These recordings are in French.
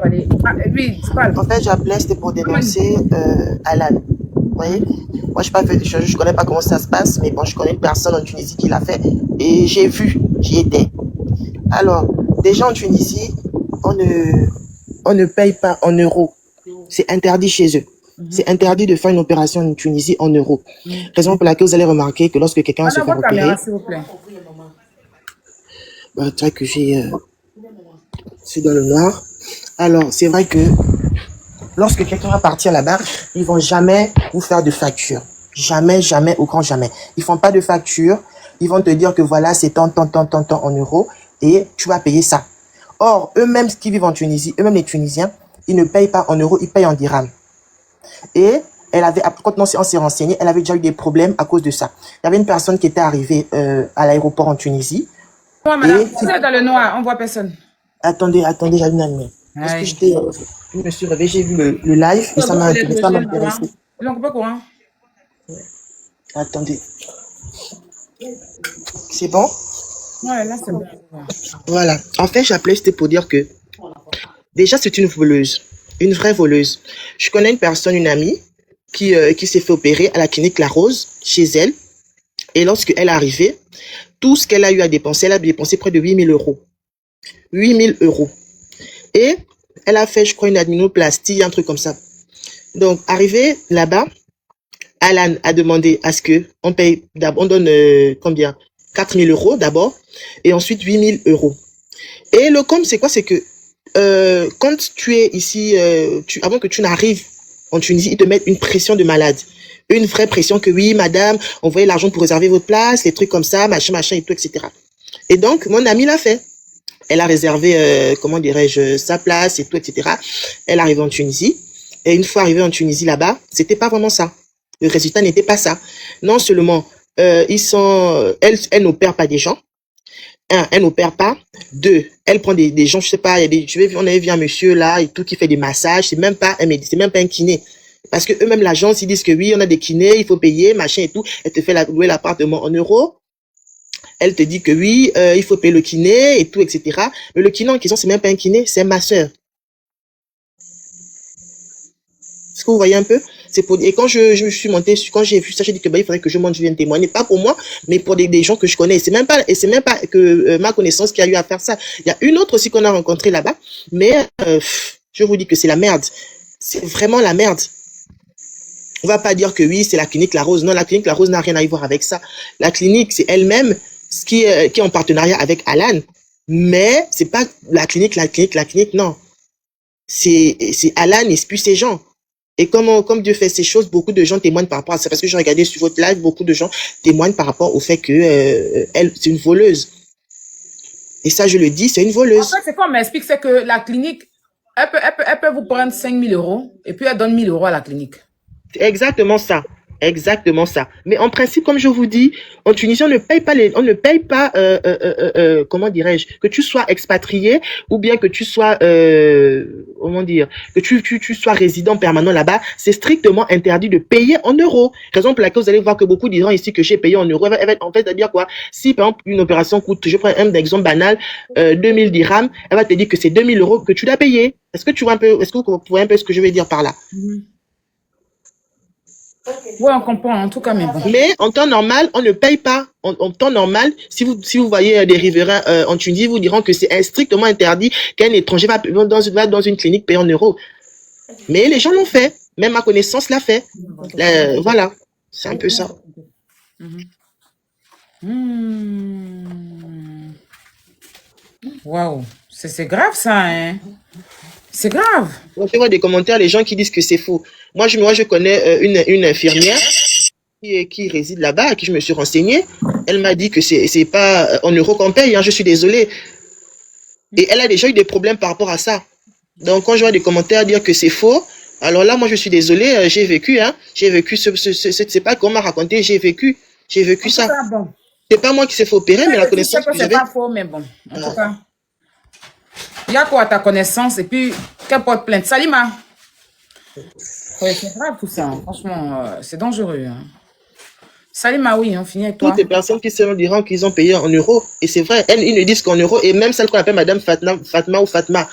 Allez. Ah, oui, c'est pas. En fait, j'appelais, c'était pour dénoncer Alan. Vous voyez? Moi, je connais pas comment ça se passe, mais bon, je connais une personne en Tunisie qui l'a fait et j'ai vu, j'y étais. Alors, déjà en Tunisie, on ne, on ne paye pas en euros. C'est interdit chez eux. C'est interdit de faire une opération en Tunisie en euros. Raison pour laquelle vous allez remarquer que lorsque quelqu'un se Madame, fait votre opérer, caméra, s'il vous plaît. c'est vrai que c'est dans le noir. Alors, c'est vrai que lorsque quelqu'un va partir là-bas, ils vont jamais vous faire de facture. Jamais, jamais, au grand jamais. Ils font pas de facture. Ils vont te dire que voilà, c'est tant en euros et tu vas payer ça. Or, eux-mêmes qui vivent en Tunisie, eux-mêmes les Tunisiens, ils ne payent pas en euros, ils payent en dirhams. Et quand on s'est renseigné, elle avait déjà eu des problèmes à cause de ça. Il y avait une personne qui était arrivée à l'aéroport en Tunisie. Moi, madame, vous êtes dans le noir, on voit personne. Attendez, j'allume la lumière. Parce que je me suis réveillée, j'ai vu le live et ça m'a intéressé. Ils l'ont coupé courant. Attendez. C'est bon? Ouais, là, c'est bon. Voilà. En fait, j'appelais, c'était pour dire que déjà, c'est une voleuse. Une vraie voleuse. Je connais une personne, une amie, qui s'est fait opérer à la clinique La Rose, chez elle. Et lorsqu'elle est arrivée, tout ce qu'elle a eu à dépenser, elle a dépensé près de 8 000 euros. 8 000 euros. Et elle a fait, je crois, une abdominoplastie, un truc comme ça. Donc, arrivée là-bas, Alan a demandé à ce que on paye, on donne combien? 4 000 euros d'abord, et ensuite 8 000 euros. Et le com, c'est quoi? C'est que quand tu es ici, avant que tu n'arrives en Tunisie, ils te mettent une pression de malade. Une vraie pression que oui, madame, envoyez l'argent pour réserver votre place, les trucs comme ça, machin et tout, etc. Et donc, mon amie l'a fait. Elle a réservé, comment dirais-je, sa place et tout, etc. Elle arrive en Tunisie. Et une fois arrivée en Tunisie là-bas, c'était pas vraiment ça. Le résultat n'était pas ça. Non seulement, elle n'opère pas des gens. Un, elle n'opère pas. Deux, elle prend des gens, je sais pas, on avait vu un monsieur là et tout qui fait des massages. C'est même pas un kiné. Parce que eux-mêmes, l'agence, ils disent que oui, on a des kinés, il faut payer, machin et tout. Elle te fait louer l'appartement en euros. Elle te dit que oui, il faut payer le kiné et tout, etc. Mais le kiné en question, c'est même pas un kiné, c'est un masseur. Est-ce que vous voyez un peu? Et quand je me suis montée, quand j'ai vu ça, j'ai dit que il faudrait que je monte, je vienne témoigner, pas pour moi, mais pour des gens que je connais. C'est même pas que ma connaissance qui a eu à faire ça. Il y a une autre aussi qu'on a rencontrée là-bas, mais je vous dis que c'est la merde. C'est vraiment la merde. On va pas dire que oui, c'est la clinique La Rose. Non, la clinique La Rose n'a rien à y voir avec ça. La clinique, c'est elle-même qui est en partenariat avec Alan. Mais c'est pas la clinique, non. C'est Alan et puis ces gens. Et comme Dieu fait ces choses, beaucoup de gens témoignent par rapport à ça. Parce que j'ai regardé sur votre live, beaucoup de gens témoignent par rapport au fait que elle, c'est une voleuse. Et ça, je le dis, c'est une voleuse. En fait, c'est qu'on m'explique, c'est que la clinique, elle peut vous prendre 5 000 euros et puis elle donne 1 000 euros à la clinique. C'est exactement ça. Exactement ça. Mais en principe, comme je vous dis, en Tunisie, on ne paye pas, comment dirais-je, que tu sois expatrié ou bien que tu sois, comment dire, que tu sois résident permanent là-bas. C'est strictement interdit de payer en euros. Raison pour laquelle vous allez voir que beaucoup diront ici que j'ai payé en euros. En fait, c'est-à-dire quoi? Si, par exemple, une opération coûte, je prends un exemple banal, 2000 dirhams, elle va te dire que c'est 2000 euros que tu dois payer. Est-ce que vous voyez un peu ce que je veux dire par là? Oui, on comprend, en tout cas, mais bon. Mais en temps normal, on ne paye pas. En temps normal, si vous voyez des riverains en Tunisie, vous diront que c'est strictement interdit qu'un étranger va dans une clinique payer en euros. Mais les gens l'ont fait. Même ma connaissance l'a fait. Voilà. C'est un peu ça. Waouh. C'est grave, ça, hein? C'est grave. On fait voir des commentaires, les gens qui disent que c'est faux. Moi, je connais une infirmière qui réside là-bas, à qui je me suis renseignée. Elle m'a dit que c'est pas en euros qu'on paye, hein, je suis désolée. Et elle a déjà eu des problèmes par rapport à ça. Donc, quand je vois des commentaires dire que c'est faux, alors là, moi, je suis désolée, j'ai vécu, hein. J'ai vécu c'est pas qu'on m'a raconté, j'ai vécu ça. Bon. C'est pas moi qui s'est fait opérer, mais la connaissance que j'avais. C'est pas faux, mais bon. En tout cas, il y a quoi à ta connaissance et puis qu'elle porte plainte. Salima. Ouais, c'est grave tout ça. Hein. Franchement, c'est dangereux. Hein. Salima, oui, on finit avec toi. Toutes les personnes qui se diront qu'ils ont payé en euros, et c'est vrai, ils ne disent qu'en euros, et même celle qu'on appelle Madame Fatma ou Fatma,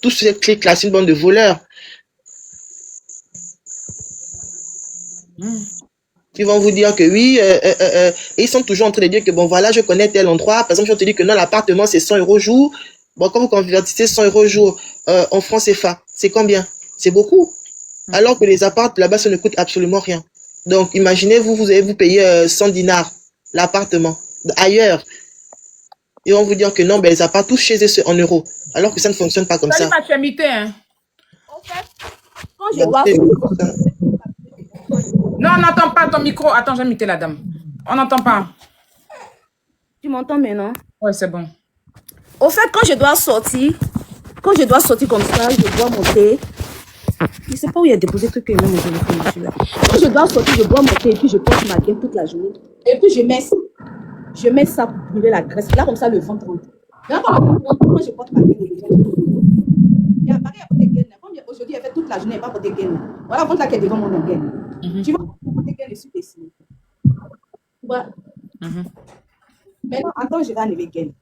tous ces clics-là, c'est une bande de voleurs. Qui vont vous dire que oui, et ils sont toujours en train de dire que bon, voilà, je connais tel endroit. Par exemple, je te dis que non, l'appartement, c'est 100 € jour. Bon, quand vous convertissez 100 € jour en francs CFA, c'est combien? C'est beaucoup. Alors que les apparts là-bas, ça ne coûte absolument rien. Donc, imaginez, vous allez vous payer 100 dinars l'appartement. Ailleurs, ils vont vous dire que non, ben, les apparts, tous chez eux, c'est en euros. Alors que ça ne fonctionne pas comme ça. Salima, tu as muté, hein? Quand je vois Non, on n'entend pas ton micro. Attends, j'ai muté la dame. On n'entend pas. tu m'entends maintenant? Ouais, c'est bon. Au fait, quand je dois sortir comme ça, je dois monter. Je ne sais pas où il y a déposé le truc que mon téléphone dessus là. Quand je dois sortir, je dois monter et puis je porte ma gaine toute la journée. Et puis je mets ça pour brûler la graisse. Là, comme ça, le ventre rentre. Là, quand je porte ma gaine, il y a pareil à porter gaine. Comme aujourd'hui, elle fait toute la journée, elle n'a pas porté gaine. Voilà, le ventre là qui est devant mon gaine. Tu vois, porter gaine, je suis dessus. Voilà. Maintenant, attends, je vais enlever gaine.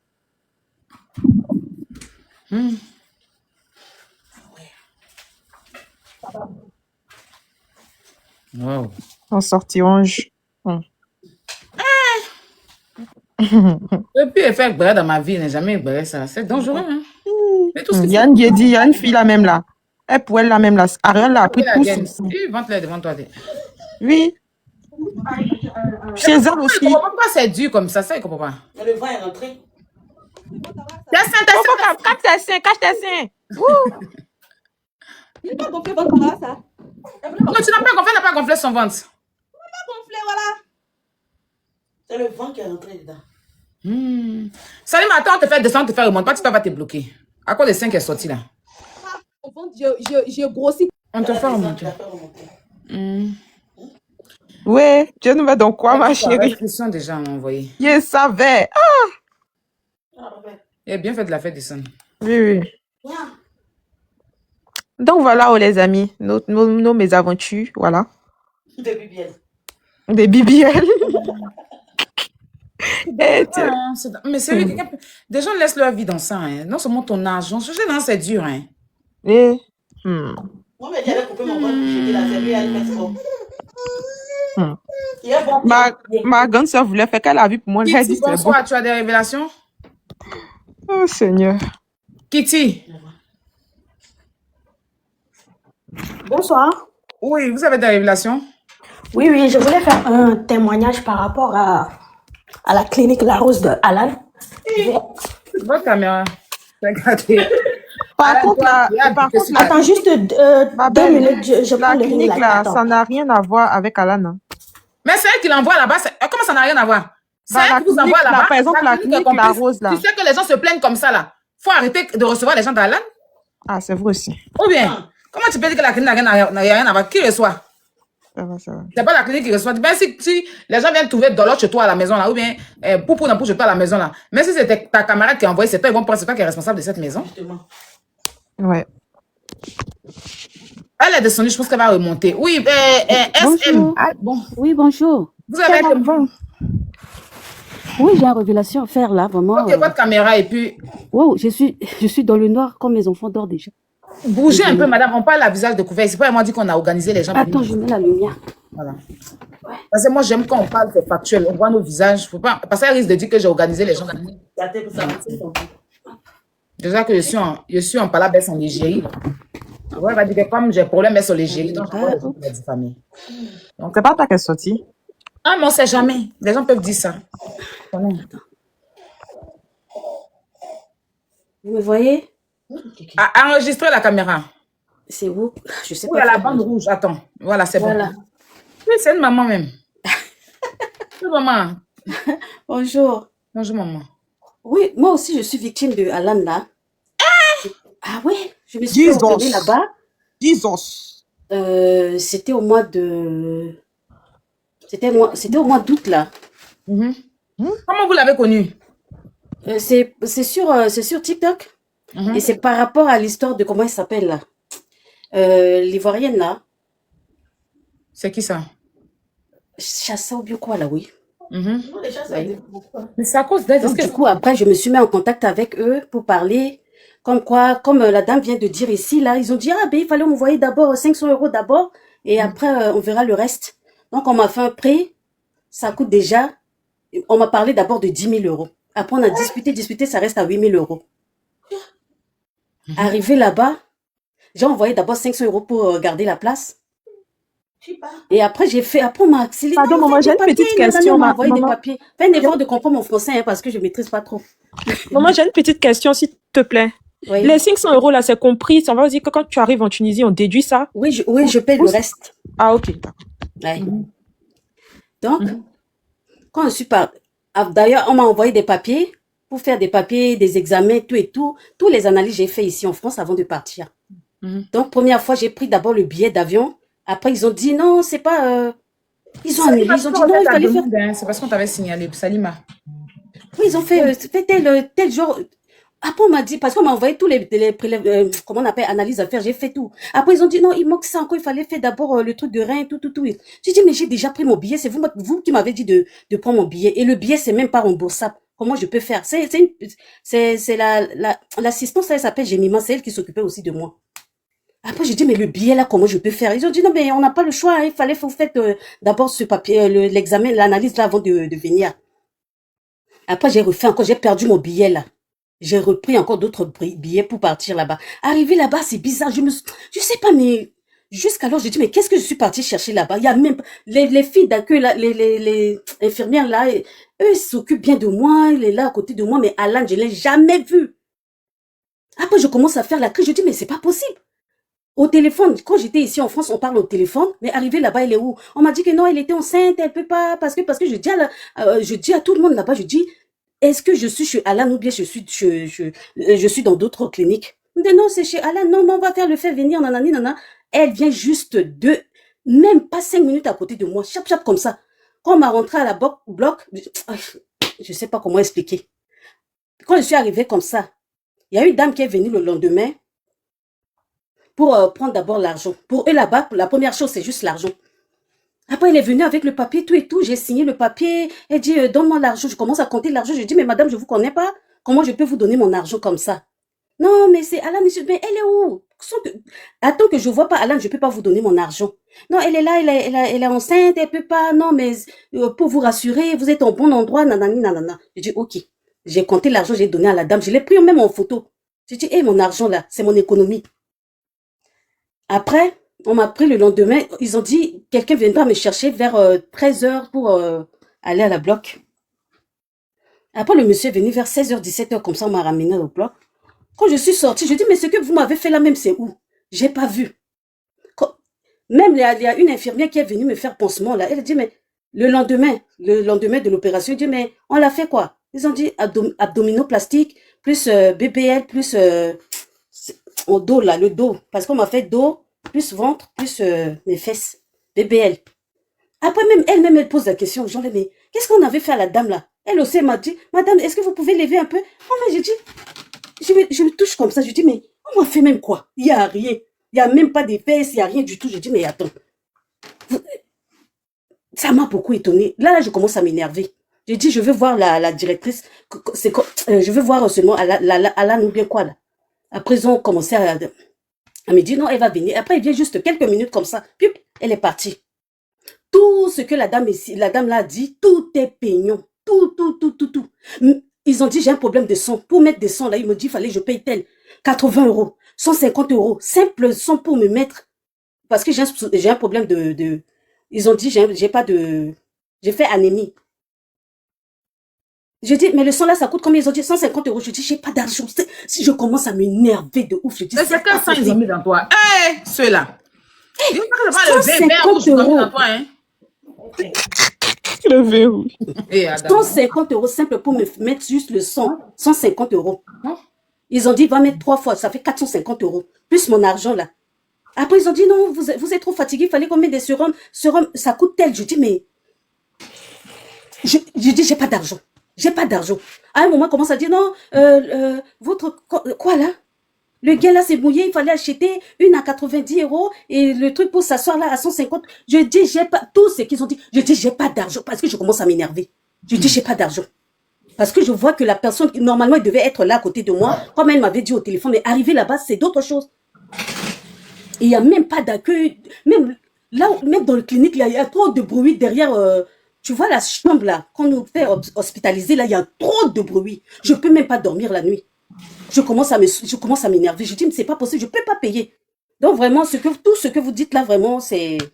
Wow. En sortie orange. Depuis, elle fait bref dans ma vie, elle n'a jamais bref ça. C'est dangereux, hein? Mais tout ce Il y a une Guédi, il y a une fille là même là. Elle pour elle là même là. Ariel l'a pris la pouce gaine. aussi. Tu ventes-les devant toi. Oui. Chez elle Je aussi. comprends pas pourquoi c'est dur comme ça. Ça, je comprends pas. Le vent est rentré. T'es sain, t'es sain. Cache tes seins, cache tes seins. Il n'a pas gonflé votre bras, ça. Non, tu n'as pas gonflé, elle n'a pas gonflé son ventre. Gonflé, voilà. C'est le vent qui est rentré dedans. Salim, attends, on te fait descendre, te faire remonter. Pas tu vas te bloquer. À quoi le 5 est sorti là? Au fond, je grossis. On te fait remonter. Oui, Dieu nous met dans quoi, ma La chérie? restriction déjà m'a envoyé. Je savais. Il a bien fait de la faire descendre. Oui, oui. Donc voilà, oh, les amis, nos mésaventures, voilà. Des bibielles. Des BBL. Et tu- Ah, mais sérieux, des gens laissent leur vie dans ça. Hein. Non seulement ton argent, ce genre, c'est dur. Hein. et- Moi, mais j'avais coupé mon ventre, j'étais là, c'est lui, elle fait trop. Ma grande soeur voulait faire qu'elle a vu pour moi. Elle a dit Kitty, c'est bon. bonsoir, tu as des révélations? Oh Seigneur. Kitty, Bonsoir. oui, vous avez des révélations? Oui, je voulais faire un témoignage par rapport à la clinique La Rose de Alan. Votre caméra. Regardez. Par contre, Attends, juste ma 2 belle, minutes, je la prends le ring clinique là. là, Attends. ça n'a rien à voir avec Alana. Mais c'est elle qui l'envoie là-bas. Comment ça n'a rien à voir? C'est Bah, elle la qui vous clinique, envoie là, là-bas. par exemple, la clinique qu'on La puisse- Rose, là. Tu sais que les gens se plaignent comme ça là. Faut arrêter de recevoir les gens d'Alan. Ah, c'est vrai aussi. Ou bien, comment tu peux dire que la clinique n'a rien à voir? Qui reçoit? Ça va, ça va. C'est pas la clinique qui reçoit. Ben, si les gens viennent trouver de l'autre chez toi à la maison là, ou bien Poupou n'a pas chez toi à la maison là. Mais si c'était ta camarade qui a envoyé, c'est toi, ils vont penser que c'est toi qui est responsable de cette maison. Ouais. Elle est descendue, je pense qu'elle va remonter. Oui, SM. Bonjour. Ah, bon, Oui, bonjour. vous avez été bon. Oui, j'ai une révélation à faire là, vraiment. Ok, votre caméra et puis Wow, je suis dans le noir comme mes enfants dorment déjà. bougez un peu, madame. On parle à visage découvert. C'est pas elle m'a dit qu'on a organisé les gens. pour Attends, venir. je mets la lumière. Voilà. Parce que moi, j'aime quand on parle, c'est factuel. On voit nos visages. Faut pas... Parce qu'elle risque de dire que j'ai organisé les gens. Déjà que je suis en palabès en Algérie. Ouais, elle va dire que comme j'ai problème, elle est sur l'Algérie, donc je vais la diffamer. C'est pas toi qui es sorti. Ah, mais on sait jamais. Les gens peuvent dire ça. Vous me voyez? Enregistrez la caméra. C'est vous? Je sais Oui, pas. à la bande rouge. Attends. Voilà, c'est Voilà. bon. Oui, c'est une maman même. C'est maman. Bonjour. Bonjour, maman. Oui, moi aussi, je suis victime de Alan là. Ah ouais? Je me suis fait Jesus. opérer là-bas. Jesus. C'était au mois de... C'était au mois d'août là. Comment vous l'avez connu? C'est sur TikTok. Et c'est par rapport à l'histoire de comment elle s'appelle là. L'Ivoirienne là. C'est qui ça? Chassa ou bien quoi là, oui. Mais c'est à cause d'elle. Donc, du coup, après, je me suis mis en contact avec eux pour parler Comme quoi, comme la dame vient de dire ici, là, ils ont dit, ah ben il fallait m'envoyer d'abord 500 € d'abord, et après on verra le reste. Donc on m'a fait un prêt, ça coûte déjà, on m'a parlé d'abord de 10 000 €. Après on a discuté, ça reste à 8 000 €. Arrivé là-bas, j'ai envoyé d'abord 500 € pour garder la place. Et après, après, on m'a accéléré. Pardon, Non, maman, fais j'ai des une papiers. petite Nanana, question. on m'a envoyé des Maman, papiers. Fais un effort de comprendre mon français, hein, parce que je maîtrise pas trop. maman, j'ai une petite question, s'il te plaît. Oui. Les 500 € là, c'est compris. On va dire que quand tu arrives en Tunisie, on déduit ça. Oui, je paye le reste. Ah, ok. D'accord. Ouais. Donc, quand je suis par... D'ailleurs, on m'a envoyé des papiers pour faire des papiers, des examens, tout et tout. Tous les analyses j'ai fait ici en France avant de partir. Donc, première fois, j'ai pris d'abord le billet d'avion. Après, ils ont dit non, c'est pas... Ils ont annulé. Ils ont dit non, il fallait faire... C'est parce qu'on t'avait signalé, Salima. Oui, ils ont fait tel jour. Après, on m'a dit, parce qu'on m'a envoyé tous les comment on appelle, analyses à faire, j'ai fait tout. Après, ils ont dit, non, il manque ça encore, il fallait faire d'abord le truc de rein, tout. J'ai dit, mais j'ai déjà pris mon billet, c'est vous qui m'avez dit de prendre mon billet. Et le billet, c'est même pas remboursable. Comment je peux faire? C'est l'assistance, elle s'appelle Jemima, c'est elle qui s'occupait aussi de moi. Après, j'ai dit, mais le billet là, comment je peux faire? Ils ont dit, non, mais on n'a pas le choix, hein, il fallait vous faites d'abord ce papier, l'examen, l'analyse là avant de venir. Après, j'ai refait encore, j'ai perdu mon billet là. J'ai repris encore d'autres billets pour partir là-bas. Arrivé là-bas, c'est bizarre. Je sais pas, mais jusqu'alors, je dis, mais qu'est-ce que je suis partie chercher là-bas? Il y a même les filles d'accueil là, les infirmières là, eux, ils s'occupent bien de moi, il est là à côté de moi, mais Alan, je l'ai jamais vu. Après, je commence à faire la crise, je dis, mais c'est pas possible. Au téléphone, quand j'étais ici en France, on parle au téléphone, mais arrivé là-bas, elle est où? On m'a dit que non, elle était enceinte, elle peut pas, parce que je dis à tout le monde là-bas, je dis, est-ce que je suis chez Alan ou bien je suis dans d'autres cliniques? Elle me dit non, c'est chez Alan, non, mais on va faire le faire venir, nanani, nanana. Elle vient juste même pas 5 minutes à côté de moi, chap, chap, comme ça. Quand on m'a rentré à la bloc, je sais pas comment expliquer. Quand je suis arrivée comme ça, il y a une dame qui est venue le lendemain pour prendre d'abord l'argent. Pour eux là-bas, la première chose, c'est juste l'argent. Après, elle est venue avec le papier, tout et tout. J'ai signé le papier. Elle dit, donne-moi l'argent. Je commence à compter l'argent. Je dis, mais madame, je vous connais pas. Comment je peux vous donner mon argent comme ça? Non, mais c'est Alan, monsieur. Mais elle est où? Attends que je vois pas Alan, je peux pas vous donner mon argent. Non, elle est là, elle est enceinte, elle peut pas. Non, mais pour vous rassurer, vous êtes au bon endroit, nanani, nanana. Je dis, ok. J'ai compté l'argent, j'ai donné à la dame. Je l'ai pris même en photo. J'ai dit, mon argent là, c'est mon économie. Après, on m'a pris le lendemain, ils ont dit, quelqu'un viendra me chercher vers 13h pour aller à la bloc. Après, le monsieur est venu vers 16h, 17h, comme ça, on m'a ramené au bloc. Quand je suis sortie, je dis, mais ce que vous m'avez fait là même, c'est où? J'ai pas vu. Même, il y a une infirmière qui est venue me faire pansement là. Elle dit, mais le lendemain de l'opération, elle dit, mais on l'a fait quoi? Ils ont dit abdominoplastique, plus BBL, plus au dos là, le dos. Parce qu'on m'a fait dos, plus ventre, plus mes fesses. BBL. Après même, elle pose la question. J'en ai, mais qu'est-ce qu'on avait fait à la dame là? Elle aussi m'a dit, madame, est-ce que vous pouvez lever un peu? Oh, mais j'ai dit, je me touche comme ça. Je dis, mais on m'a fait même quoi? Il n'y a rien. Il n'y a même pas des fesses, il n'y a rien du tout. Je dis, mais attends. Ça m'a beaucoup étonnée. Là, je commence à m'énerver. J'ai dit, je veux voir la directrice. Je veux voir seulement Alan ou bien quoi là. Après, ils ont commencé à me dire, non, elle va venir. Après, elle vient juste quelques minutes comme ça. Puis, elle est partie. Tout ce que la dame là a dit, tout est peignant. Tout. Ils ont dit, j'ai un problème de son. Pour mettre des sons là, ils me dit, il fallait que je paye tel. 80 €, 150 €. Simple son pour me mettre. Parce que j'ai un problème de... Ils ont dit, j'ai fait anémie. Je dis, mais le son là, ça coûte combien? Ils ont dit 150 €. Je dis, j'ai pas d'argent. Si je commence à m'énerver de ouf, je dis, c'est quel sang ils ont mis dans toi? Ceux-là. Ils ont pas 150 € hein? Le verrou. 150 € simple pour me mettre juste le son. 150 €. Ils ont dit, va mettre 3 fois. Ça fait 450 €. Plus mon argent là. Après, ils ont dit, non, vous êtes trop fatigué. Il fallait qu'on mette des sérums. Ça coûte tel. Je dis, mais... Je dis, j'ai pas d'argent. J'ai pas d'argent. À un moment, on commence à dire, non, votre... Quoi là? Le gars là, c'est mouillé, il fallait acheter une à 90 € et le truc pour s'asseoir là à 150. Je dis, j'ai pas... Tout ce qu'ils ont dit, je dis, j'ai pas d'argent parce que je commence à m'énerver. Je dis, j'ai pas d'argent. Parce que je vois que la personne, normalement, elle devait être là à côté de moi, comme elle m'avait dit au téléphone, mais arriver là-bas, c'est d'autres choses. Et il n'y a même pas d'accueil. Même là, même dans le clinique, il y a trop de bruit derrière. Tu vois la chambre là, quand on nous fait hospitaliser, là, il y a trop de bruit. Je ne peux même pas dormir la nuit. Je commence à m'énerver. Je dis, mais c'est pas possible, je ne peux pas payer. Donc vraiment, tout ce que vous dites là, vraiment,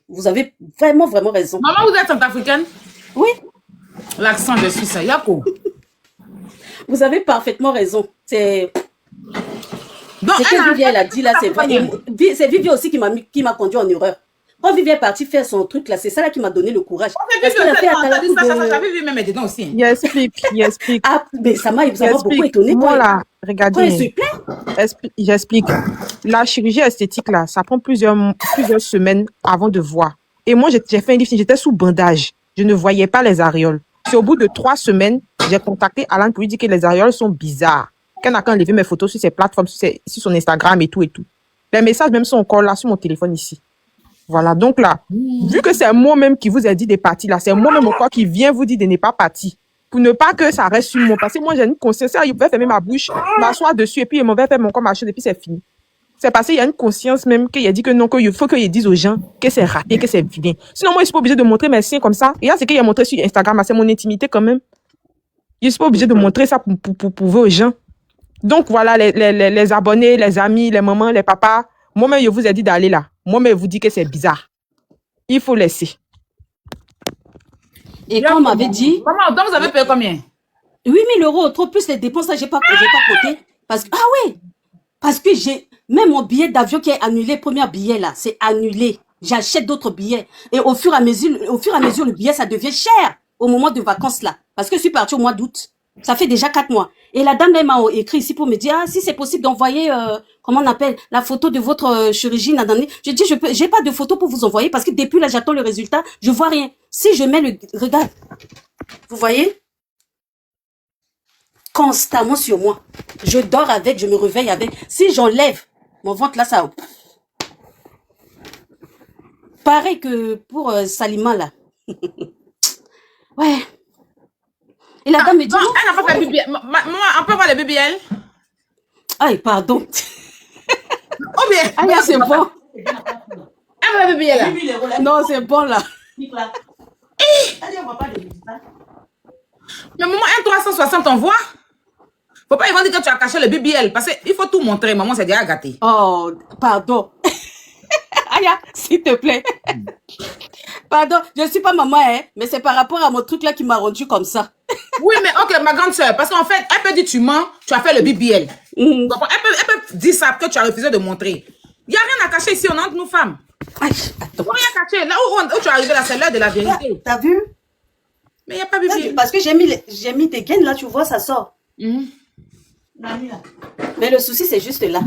vous avez vraiment, vraiment raison. Maman, vous êtes centrafricaine? Oui, L'accent de Suisse, Yako. vous avez parfaitement raison. C'est Donc, ce que Viviane a dit là, c'est vrai. Et c'est Viviane aussi qui m'a conduit en erreur. Quand Viviane est partie faire son truc là, c'est ça là qui m'a donné le courage. Parce qu'elle a fait J'avais vu même dedans aussi. Il explique. Ah, mais ça m'a beaucoup étonné. Moi, là, Quand regardez. elle se plaint. J'explique. La chirurgie esthétique, là, ça prend plusieurs semaines avant de voir. Et moi, j'ai fait un lifting, j'étais sous bandage. Je ne voyais pas les aréoles. C'est au bout de 3 semaines, j'ai contacté Alan pour lui dire que les aréoles sont bizarres. Qu'elle n'a qu'à enlever mes photos sur ses plateformes, sur son Instagram et tout et tout. Les messages même sont encore là sur mon téléphone ici. Voilà, donc là, vu que c'est moi-même qui vous ai dit des parties là, c'est moi-même encore qui vient vous dire de ne pas partir. Pour ne pas que ça reste sur moi. Parce que moi, j'ai une conscience. Il pouvait fermer ma bouche, m'asseoir dessus et puis il m'avait fait mon corps marcher et puis c'est fini. C'est parce qu'il y a une conscience même qu'il a dit que non, qu'il faut qu'il dise aux gens que c'est raté, que c'est vilain. Sinon, moi, je suis pas obligé de montrer mes seins comme ça. Et là, c'est qu'il a montré sur Instagram, c'est mon intimité quand même. Je suis pas obligé de montrer ça pour prouver aux gens. Donc, voilà, les abonnés, les amis, les mamans, les papas. Moi-même, je vous ai dit d'aller là. Moi-même, je vous dis que c'est bizarre. Il faut laisser. Et quand on m'avait dit... Maman, donc vous avez payé combien? 8 000 €, trop plus les dépenses, là, j'ai pas coté. Parce que, parce que même mon billet d'avion qui est annulé, premier billet là, c'est annulé. J'achète d'autres billets. Et au fur et à mesure, le billet, ça devient cher au moment de vacances là. Parce que je suis partie au mois d'août. Ça fait déjà 4 mois. Et la dame, elle m'a écrit ici pour me dire, si c'est possible d'envoyer, comment on appelle, la photo de votre chirurgie. Je dis, j'ai pas de photo pour vous envoyer parce que depuis là, j'attends le résultat, je vois rien. Si je mets regarde, vous voyez? Constamment sur moi. Je dors avec, je me réveille avec. Si j'enlève, mon ventre là, ça... Pareil que pour Salima là. Ouais. Et la dame me dit... Non, elle n'a pas fait BBL. Maman, on peut voir les BBL? Aïe, pardon. Oh bien. Ah, là, c'est bon. Elle va la BBL là. Non, c'est bon là. Mais maman, un 360, on voit? Faut pas ils vont dire que tu as caché le BBL parce qu'il faut tout montrer. Maman, c'est déjà gâté. Oh, pardon. Aya, s'il te plaît. Pardon, je ne suis pas maman, hein, mais c'est par rapport à mon truc là qui m'a rendu comme ça. Oui, mais ok, ma grande soeur, parce qu'en fait, elle peut dire tu mens, tu as fait le BBL. Donc, elle peut dire ça que tu as refusé de montrer. Il n'y a rien à cacher ici, on est entre nous femmes. Aïe, attends. Faut rien cacher. Là où tu es arrivé là, c'est l'heure de la vérité. T'as vu? Mais il n'y a pas BBL. Parce que j'ai mis des gaines là, tu vois, ça sort. Mais le souci, c'est juste là.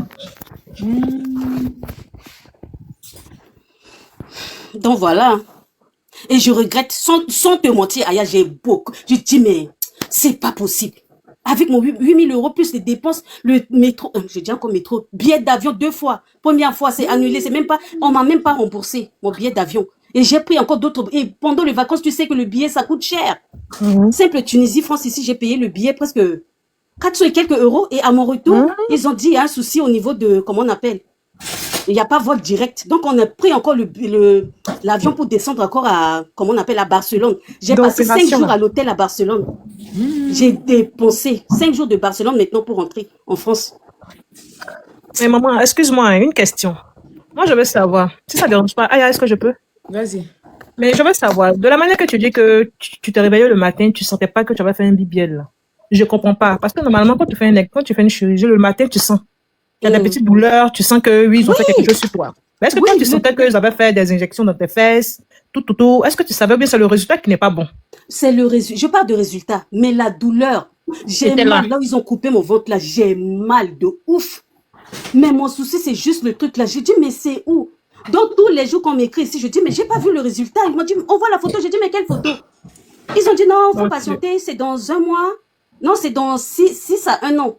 Donc voilà. Et je regrette, sans te mentir, Aya, j'ai beaucoup. Je dis, mais c'est pas possible. Avec mon 8 000 € plus les dépenses, le métro, je dis encore métro, billet d'avion 2 fois. Première fois, c'est annulé, on m'a même pas remboursé mon billet d'avion. Et j'ai pris encore d'autres, et pendant les vacances, tu sais que le billet, ça coûte cher. Simple Tunisie, France, ici, j'ai payé le billet presque 400 et quelques euros. Et à mon retour, ils ont dit, il y a un souci au niveau de, comment on appelle? Il n'y a pas vol direct. Donc, on a pris encore l'avion pour descendre encore à, comment on appelle, à Barcelone. J'ai passé 5 jours à l'hôtel à Barcelone. J'ai dépensé 5 jours de Barcelone maintenant pour rentrer en France. Mais maman, excuse-moi, une question. Moi, je veux savoir, si ça ne dérange pas, Aya, est-ce que je peux? Vas-y. Mais je veux savoir, de la manière que tu dis que tu te réveillais le matin, tu ne sentais pas que tu avais fait un BBL, là. Je ne comprends pas. Parce que normalement, quand tu fais une chirurgie, le matin, tu sens. Il y a des petites douleurs, tu sens que oui, ils ont fait quelque chose sur toi. Mais est-ce que quand tu sentais qu'ils avaient fait des injections dans tes fesses, tout, est-ce que tu savais bien c'est le résultat qui n'est pas bon? C'est le résultat. Je parle de résultat, mais la douleur, j'ai mal. Là où ils ont coupé mon ventre, là, j'ai mal de ouf. Mais mon souci, c'est juste le truc là. Je dis, mais c'est où? Donc, tous les jours qu'on m'écrit ici, je dis, mais j'ai pas vu le résultat. Ils m'ont dit, on voit la photo. J'ai dit, mais quelle photo? Ils ont dit, non, faut patienter, c'est dans 1 mois. Non, c'est dans 6 à 1 an.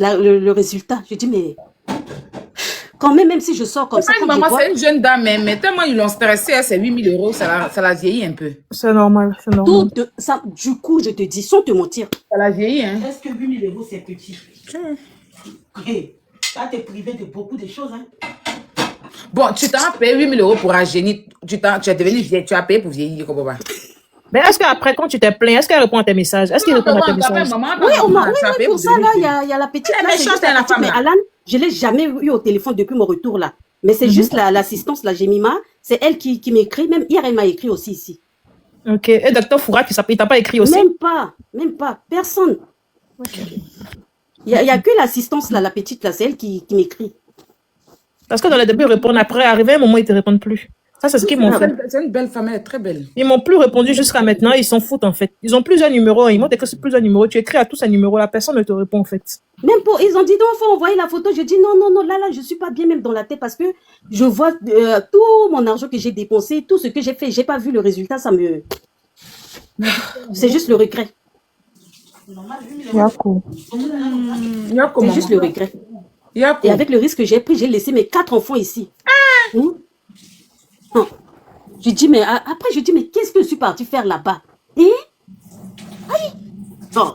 Le résultat. Je dis, mais Quand même si je sors comme C'est ça, pas une quand je maman, vois, c'est une jeune dame, mais tellement ils l'ont stressée, c'est 8 000 euros, ça la vieillit un peu. C'est normal, c'est normal. ça, du coup, je te dis, sans te mentir. Ça la vieillit, hein. Est-ce que 8 000 euros, c'est petit? Hey, ça t'es privé de beaucoup de choses, hein. Bon, tu t'en as payé 8 000 euros pour rajeunir, tu es devenu vieille, tu as payé pour vieillir, comprends pas. Mais est-ce qu'après, quand tu t'es plaint, est-ce qu'elle répond à tes messages? Est-ce qu'il répond à tes messages? Oui, pour ça, là, il y a la petite. Elle est Là, c'est méchante, juste la la petite, femme, mais là. Alan, je ne l'ai jamais eu au téléphone depuis mon retour, là. Mais c'est juste l'assistance, la Jemima, c'est elle qui m'écrit. Même hier, elle m'a écrit aussi ici. Ok. Et docteur Fourak, il t'a pas écrit aussi? Même pas. Personne. Il y a que l'assistance, là, la petite, là, c'est elle qui m'écrit. Parce que dans les débuts, ils répondent après. Arrivé un moment, ils te répondent plus. Ça, c'est ce qu'ils m'ont fait. C'est une belle femme, elle est très belle. Ils m'ont plus répondu jusqu'à maintenant. Ils s'en foutent, en fait. Ils ont plusieurs numéros. Ils m'ont écrit sur plusieurs numéros. Tu écris à tous ces numéros. La personne ne te répond, en fait. Même pour, ils ont dit, non, il faut envoyer la photo. Je dis, non, là, je suis pas bien même dans la tête parce que je vois tout mon argent que j'ai dépensé, tout ce que j'ai fait. J'ai pas vu le résultat, ça me... C'est juste le regret. Yako. C'est juste le regret. Et avec le risque que j'ai pris, j'ai laissé mes 4 enfants ici. Je dis, mais après, je dis, mais qu'est-ce que je suis partie faire là-bas? Et aïe. Oh.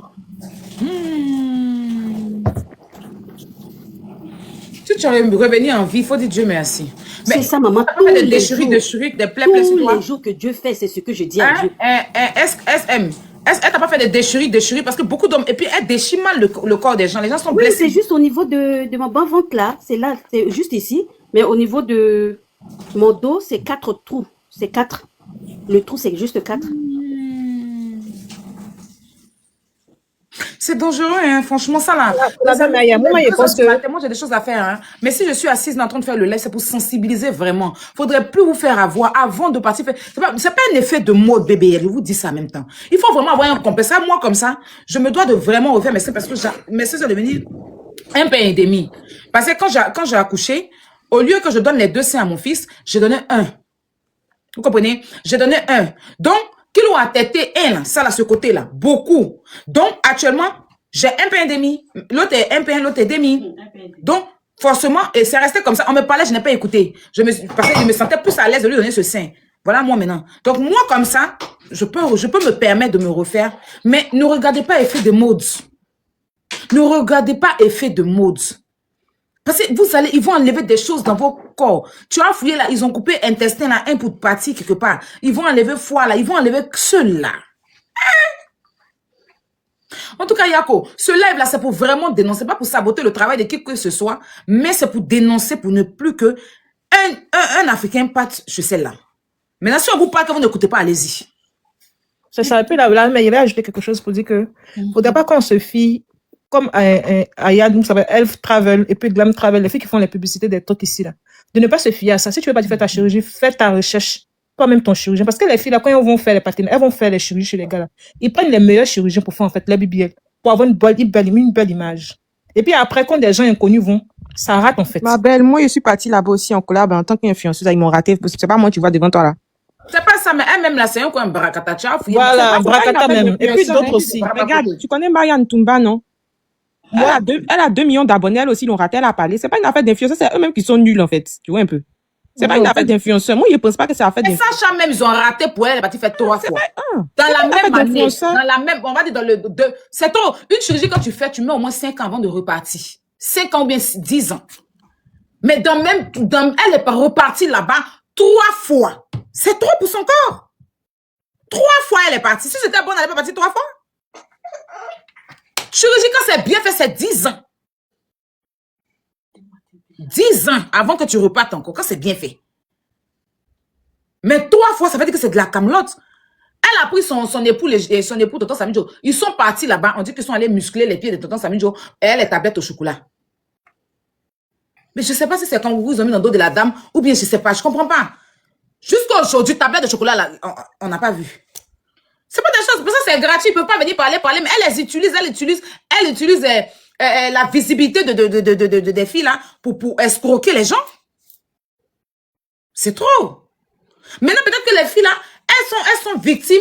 Si tu es revenu en vie, il faut dire Dieu merci. C'est ça, maman. Tous les déchirures, des plaies, tous les jours que Dieu fait, c'est ce que je dis à Dieu. SM. Elle t'a pas fait des déchirures parce que beaucoup d'hommes, et puis elle déchire mal le corps des gens. Les gens sont blessés. C'est juste au niveau de mon bas ventre là, c'est là, c'est juste ici. Mais au niveau de mon dos, c'est 4 trous. C'est 4. Le trou, c'est juste 4. C'est dangereux, hein, franchement, ça là. Moi, j'ai des choses à faire. Hein. Mais si je suis assise en train de faire le live, c'est pour sensibiliser vraiment. Faudrait plus vous faire avoir avant de partir. C'est pas un effet de mode, bébé. Je vous dis ça en même temps. Il faut vraiment avoir un complexe. Moi, comme ça, je me dois de vraiment refaire mes seins parce que mes seins sont devenus un pain et demi. Parce que quand j'ai accouché, au lieu que je donne les 2 seins à mon fils, j'ai donné 1. Vous comprenez? J'ai donné 1. Donc, qu'il a tété un, ça là, ce côté-là, beaucoup. Donc, actuellement, j'ai un pain et demi. L'autre est un pain, l'autre est demi. Donc, forcément, et c'est resté comme ça. On me parlait, je n'ai pas écouté. Parce que je me sentais plus à l'aise de lui donner ce sein. Voilà moi maintenant. Donc, moi, comme ça, je peux me permettre de me refaire. Mais ne regardez pas effet de mode. Ne regardez pas effet de mode. Parce que ils vont enlever des choses dans vos corps. Tu as fouillé là, ils ont coupé intestin là, un bout de partie quelque part. Ils vont enlever foie là, ils vont enlever ceux-là. En tout cas, Yako, ce live là, c'est pour vraiment dénoncer, pas pour saboter le travail de qui que ce soit, mais c'est pour dénoncer, pour ne plus que un Africain parte chez celle-là. Maintenant, si on vous parle que vous n'écoutez pas, allez-y. C'est ça. Et puis là, mais il avait ajouté quelque chose pour dire que faudrait pas qu'on se fie comme Ayad, ça s'appelle Elf Travel et puis Glam Travel, les filles qui font les publicités des trucs ici là. De ne pas se fier à ça. Si tu veux pas faire ta chirurgie, fais ta recherche. Toi-même ton chirurgien. Parce que les filles là, quand elles vont faire les patines, elles vont faire les chirurgies chez les gars là. Ils prennent les meilleurs chirurgiens pour faire en fait les BBL, pour avoir une belle image. Et puis après, quand des gens inconnus vont, ça rate en fait. Ma belle, moi je suis partie là-bas aussi en collab en tant qu'influenceuse, ils m'ont raté. C'est pas moi tu vois devant toi là. C'est pas ça, mais elle-même là, c'est un coin Brakata. Voilà, Brakata même. Et puis d'autres aussi. Regarde, tu connais Marianne Toumba, non? Elle a 2 millions d'abonnés, elle aussi l'ont raté, elle a parlé. C'est pas une affaire d'influenceurs, c'est eux-mêmes qui sont nuls en fait. Tu vois un peu. C'est pas une affaire d'influenceurs. Moi, je pense pas que c'est affaire d'influenceurs. Et Sacha même, ils ont raté pour elle, elle est partie faire 3 fois. Dans la même année, on va dire dans le 2. C'est trop. Une chirurgie, quand tu fais, tu mets au moins 5 ans avant de repartir. 5 ans ou bien 10 ans. Mais elle est pas repartie là-bas 3 fois. C'est trop pour son corps. 3 fois, elle est partie. Si c'était bon, elle n'est pas partie 3 fois. Chirurgie, quand c'est bien fait, c'est 10 ans. 10 ans avant que tu repartes encore, quand c'est bien fait. Mais 3 fois, ça veut dire que c'est de la camelote. Elle a pris son époux, Tonton Samidjo. Ils sont partis là-bas. On dit qu'ils sont allés muscler les pieds de Tonton Samidjo. Et elle est tablette au chocolat. Mais je ne sais pas si c'est quand vous ont mis dans le dos de la dame ou bien je ne sais pas. Je ne comprends pas. Jusqu'à aujourd'hui, tablette de chocolat, là, on n'a pas vu. C'est pas des choses. Pour ça, c'est gratuit. Ils ne peuvent pas venir parler. Mais elle utilise la visibilité des filles là pour escroquer les gens. C'est trop. Maintenant, peut-être que les filles là, elles sont victimes,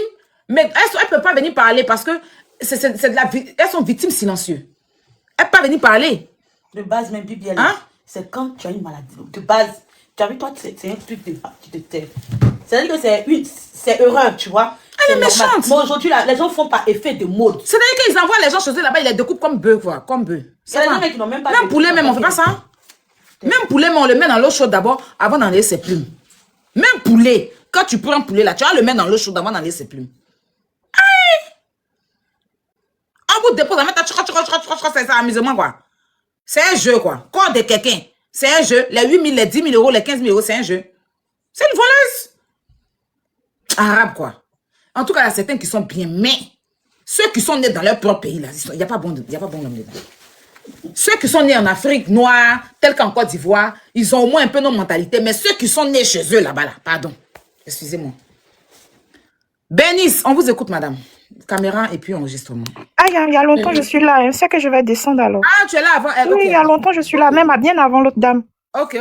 mais elles ne peuvent pas venir parler parce que elles sont victimes silencieuses. Elles ne peuvent pas venir parler. De base, même Bibi, hein? c'est quand tu as une maladie. De base, tu as vu, toi, c'est un truc de qui te tève. C'est-à-dire que c'est erreur, tu vois. Elle est méchante. Mais aujourd'hui, les gens font par effet de mode. C'est-à-dire qu'ils envoient les gens chez eux là-bas, ils les découpent comme bœufs, quoi. Comme bœufs. Il y a des gens qui n'ont même pas... Même poulet, même, on fait pas ça. Même poulet, mais on le met dans l'eau chaude d'abord, avant d'enlever ses plumes. Même poulet, quand tu prends un poulet là, tu vas le mettre dans l'eau chaude avant d'enlever ses plumes. En bout de dépôt, c'est un amusement, quoi. C'est un jeu, quoi. Corps de quelqu'un. C'est un jeu. Les 8 000, les 10 000 euros, les 15 000 euros, c'est un jeu. C'est une voleuse. Arabe, quoi. En tout cas, il y a certains qui sont bien, mais ceux qui sont nés dans leur propre pays, là, il n'y a pas bon homme dedans. Ceux qui sont nés en Afrique noire, tels qu'en Côte d'Ivoire, ils ont au moins un peu nos mentalités, mais ceux qui sont nés chez eux, là-bas, là, pardon. Excusez-moi. Bénice, on vous écoute, madame. Caméra et puis enregistrement. Ah, il y a longtemps, je suis là. Hein. C'est que je vais descendre alors. Ah, tu es là avant elle. Oui, Okay. il y a longtemps, je suis là, même bien avant l'autre dame. Ok.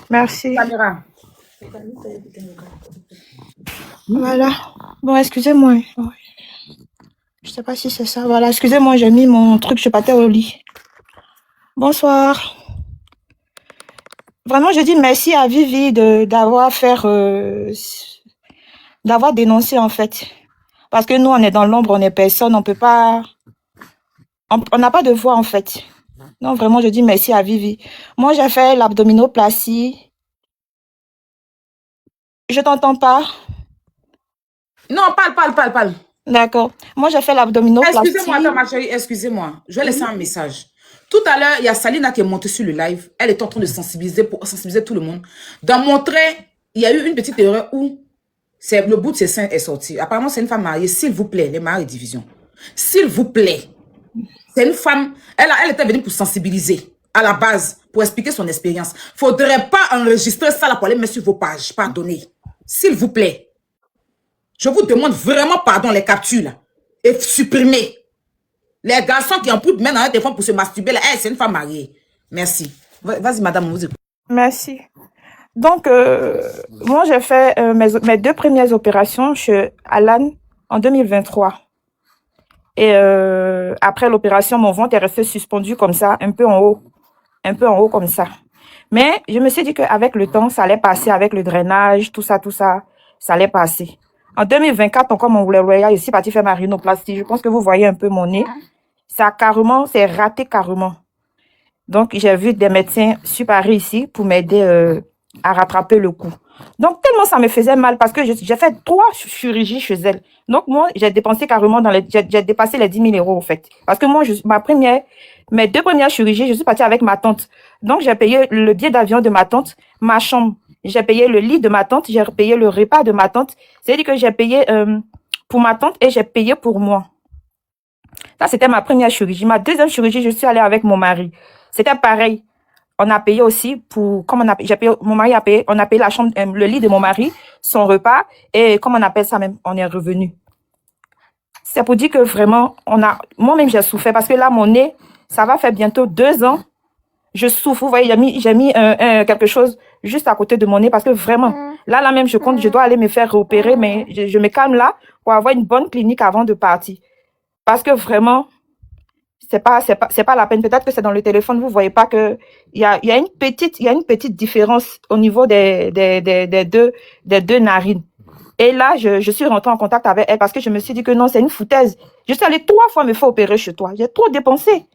Merci. Caméra. Voilà. Bon, excusez-moi. Ouais. Je sais pas si c'est ça. Voilà, excusez-moi, j'ai mis mon truc, je partais au lit. Bonsoir. Vraiment, je dis merci à Vivi d'avoir dénoncé en fait. Parce que nous, on est dans l'ombre, on est personne, on peut pas... On n'a pas de voix en fait. Non, vraiment, je dis merci à Vivi. Moi, j'ai fait l'abdominoplastie. Je t'entends pas. Non, parle. D'accord. Moi, j'ai fait l'abdominoplastie. Excusez-moi, attends, ma chérie, excusez-moi. Je vais laisser un message. Tout à l'heure, il y a Salina qui est montée sur le live. Elle est en train de sensibiliser tout le monde. D'en montrer, il y a eu une petite erreur où le bout de ses seins est sorti. Apparemment, c'est une femme mariée. S'il vous plaît, les maris et division. S'il vous plaît. C'est une femme. Elle était venue pour sensibiliser à la base, pour expliquer son expérience. Faudrait pas enregistrer ça là pour aller mettre sur vos pages. Pardonnez. S'il vous plaît. Je vous demande vraiment pardon, les captures là. Et supprimer. Les garçons qui en poutent mettre dans un téléphone pour se masturber là, c'est une femme mariée. Merci. Vas-y, madame, on vous écoute. Merci. Donc, moi, j'ai fait mes 2 premières opérations chez Alan en 2023. Et après l'opération, mon ventre est resté suspendu comme ça, un peu en haut comme ça. Mais je me suis dit qu'avec le temps, ça allait passer, avec le drainage, tout ça, ça allait passer. En 2024, comme on voulait voir, je suis partie faire ma rhinoplastie. Je pense que vous voyez un peu mon nez. C'est raté carrément. Donc, j'ai vu des médecins sur Paris ici pour m'aider à rattraper le coup. Donc, tellement ça me faisait mal parce que j'ai fait 3 chirurgies chez elle. Donc, moi, j'ai dépensé carrément j'ai dépassé les 10 000 euros, en fait. Parce que moi, mes 2 premières chirurgies, je suis partie avec ma tante. Donc, j'ai payé le billet d'avion de ma tante, ma chambre. J'ai payé le lit de ma tante, j'ai payé le repas de ma tante. C'est-à-dire que j'ai payé pour ma tante et j'ai payé pour moi. Ça, c'était ma première chirurgie. Ma deuxième chirurgie, je suis allée avec mon mari. C'était pareil. On a payé aussi mon mari a payé, on a payé la chambre, le lit de mon mari, son repas, et comment on appelle ça même, on est revenu. C'est pour dire que vraiment, moi-même j'ai souffert parce que là, mon nez, ça va faire bientôt 2 ans. Je souffre, vous voyez, j'ai mis quelque chose juste à côté de mon nez parce que vraiment, là même, je dois aller me faire opérer, mais je me calme là pour avoir une bonne clinique avant de partir. Parce que vraiment, c'est pas la peine. Peut-être que c'est dans le téléphone, vous voyez pas que il y a une petite différence au niveau des deux narines. Et là, je suis rentrée en contact avec elle parce que je me suis dit que non, c'est une foutaise. Je suis allée 3 fois me faire opérer chez toi. J'ai trop dépensé.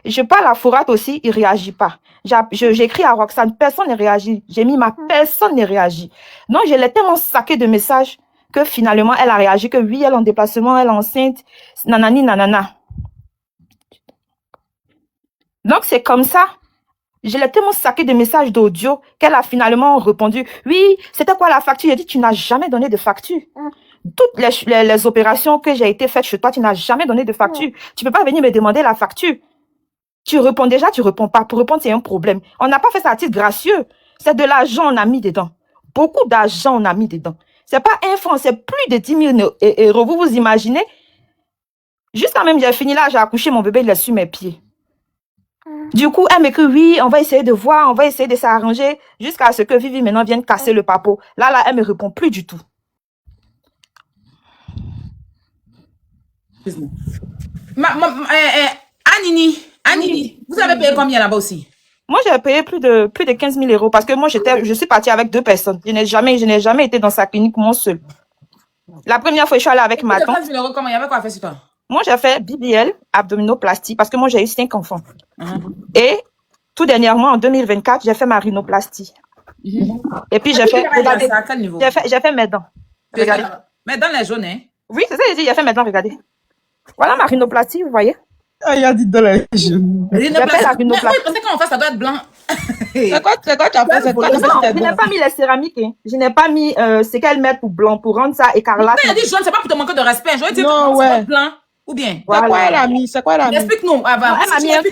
Je parle à Fourat aussi, il réagit pas. J'écris à Roxane, personne ne réagit. J'ai mis personne ne réagit. Donc, je l'ai tellement saqué de messages que finalement, elle a réagi que oui, elle est en déplacement, elle est enceinte, nanani, nanana. Donc, c'est comme ça. Je l'ai tellement saqué de messages d'audio qu'elle a finalement répondu, oui, c'était quoi la facture? J'ai dit, tu n'as jamais donné de facture. Toutes les opérations que j'ai été faites chez toi, tu n'as jamais donné de facture. Tu peux pas venir me demander la facture. Tu réponds déjà, tu réponds pas. Pour répondre, c'est un problème. On n'a pas fait ça à titre gracieux. C'est de l'argent on a mis dedans. Beaucoup d'argent on a mis dedans. C'est pas un franc, c'est plus de 10 000 euros. Vous vous imaginez? Jusqu'à même, j'ai fini là, j'ai accouché, mon bébé, il est sur mes pieds. Du coup, elle m'écrit, oui, on va essayer de voir, on va essayer de s'arranger jusqu'à ce que Vivi maintenant vienne casser le papeau. Là, elle me répond plus du tout. Anini, vous avez payé combien là-bas aussi? Moi, j'ai payé plus de 15 000 euros parce que moi, je suis partie avec 2 personnes. Je n'ai jamais été dans sa clinique moi seule. La première fois, je suis allée avec ma De tante. 15 000 euros, comment? Il y avait quoi à faire sur toi? Moi, j'ai fait BBL, abdominoplastie, parce que moi, j'ai eu 5 enfants. Et tout dernièrement, en 2024, j'ai fait ma rhinoplastie. Et puis, j'ai fait, regardez, À quel niveau? j'ai fait mes dents. Regardez. Mais dans les jaunes, hein? Oui, c'est ça, j'ai dit, j'ai fait mes dents, regardez. Voilà ma rhinoplastie, vous voyez. Ah, il a dit dans les genoux. J'ai fait la Mais oui, rhinoplastie. parce que quand on fait, ça doit être blanc. C'est quoi tu as fait? C'est quoi tu as Non, fait je n'ai pas mis les céramiques. Hein. Je n'ai pas mis ce qu'elles mettent pour blanc, pour rendre ça écarlate. Mais elle dit jaune, c'est pas pour te manquer de respect. Je veux dire, Non, c'est ouais. pas blanc. Ou bien? C'est quoi elle Voilà. a mis? C'est quoi elle a mis? Explique-nous avant. Elle m'a mis un truc,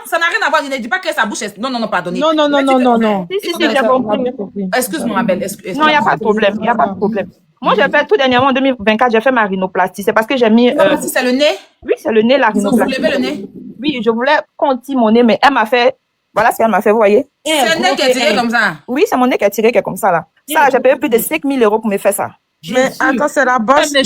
Ça n'a rien à voir. Je ne dis pas que sa bouche est... Non, pardonnez. Non. Si, j'ai compris. Excuse-moi, ma belle. Non, il n'y a pas de problème. Il n'y a pas de problème. Moi, j'ai fait tout dernièrement en 2024, j'ai fait ma rhinoplastie. C'est parce que j'ai mis. Si c'est le nez, Oui, c'est le nez, la vous rhinoplastie. levez le nez. Oui, je voulais qu'on tire mon nez, mais elle m'a fait. Voilà ce qu'elle m'a fait, vous voyez. C'est le nez qui est tiré comme ça. Oui, c'est mon nez qui est tiré, qui est comme ça, là. Ça, j'ai payé plus de 5 000 euros pour me faire ça. Mais attends, c'est la bosse. C'est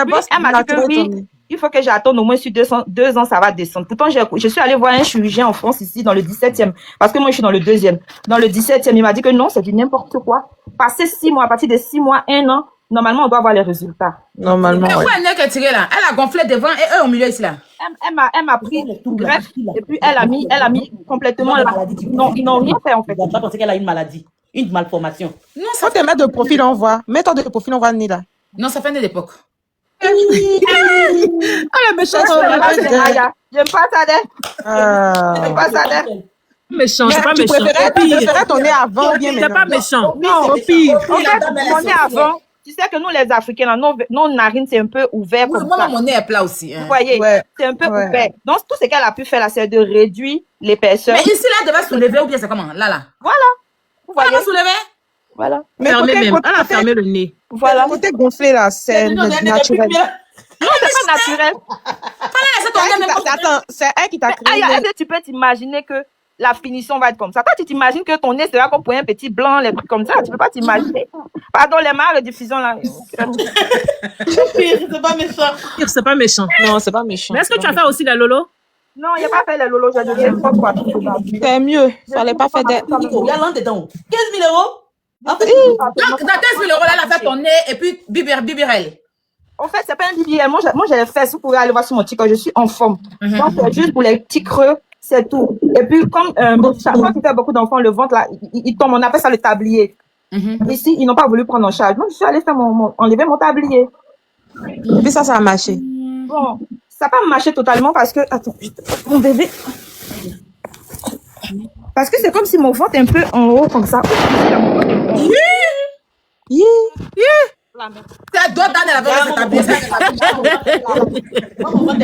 Oui, bosse elle m'a dit que oui, il faut que j'attende au moins sur 2 ans, ça va descendre. Pourtant, je suis allée voir un chirurgien en France ici, dans le 17e, parce que moi, je suis dans le 2e. Dans le 17e, il m'a dit que non, c'est du n'importe quoi. Passer 6 mois, à partir de 6 mois, 1 an, normalement, on doit avoir les résultats. Normalement, Mais ouais. où est le nez qui est tiré là? Elle a gonflé devant et eux au milieu ici là. Elle m'a pris tout greffe, et puis elle a mis complètement là. Non, ils n'ont rien fait, en fait. Tu vas penser qu'elle a une maladie, une malformation. Non, Faut te mettre de profil, on voit. Mets-toi de profil, on voit le nez là. non, ça fait une époque. Ah, la méchante. J'aime pas ça, Ah. pas ça, Méchant, c'est pas Tu méchant. préférais ton nez avant ou bien C'est maintenant? pas méchant. Non, Au pire. en fait, mon nez avant, tu sais que nous, les Africains, là, nos narines, c'est un peu ouvert Oui, comme moi, ça. mon nez est plat aussi. Hein. Vous voyez, Ouais. c'est un peu Ouais. ouvert. Donc, tout ce qu'elle a pu faire, là, c'est de réduire l'épaisseur. Mais ici là, elle devait soulever ou bien c'est comment? Là. Vous Elle voyez, va soulever? voilà. Mais Fermé côté- même. côté- Elle a fermé le nez. Voilà. Le côté gonflé là, c'est naturel. Non, c'est pas naturel. C'est ton nez, mais Attends, c'est elle qui t'a créé. Est-ce que tu peux t'imaginer que la finition va être comme ça? Toi, tu t'imagines que ton nez sera comme pour un petit blanc, les trucs comme ça. Tu peux pas t'imaginer. Pardon, les marques de diffusion là. C'est pas méchant. Pire, c'est pas méchant. Non, c'est pas méchant. Mais est-ce que tu as fait aussi la lolo? Non, il n'y a pas fait les lolos. J'ai donné 3 fois. C'est mieux. Fallait pas faire des. Nico, il y a l'un dedans. 15 000 euros. En fait, donc, dans 15 000 euros, là, elle a fait ton nez et puis bibirel. En fait, c'est pas un BBL. Moi, j'ai les fesses. Vous pouvez aller voir sur mon TikTok. Je suis en forme. Donc, c'est juste pour les petits creux. C'est tout. Et puis, comme quand tu fais beaucoup d'enfants, le ventre, là, il tombe. On appelle ça le tablier. Ici, ils n'ont pas voulu prendre en charge. Donc, je suis allée faire enlever mon tablier. Puis ça a marché. Bon, ça n'a pas marché totalement parce que... Attends, mon bébé... Parce que c'est comme si mon ventre est un peu en haut, comme ça. C'est d'autres dans la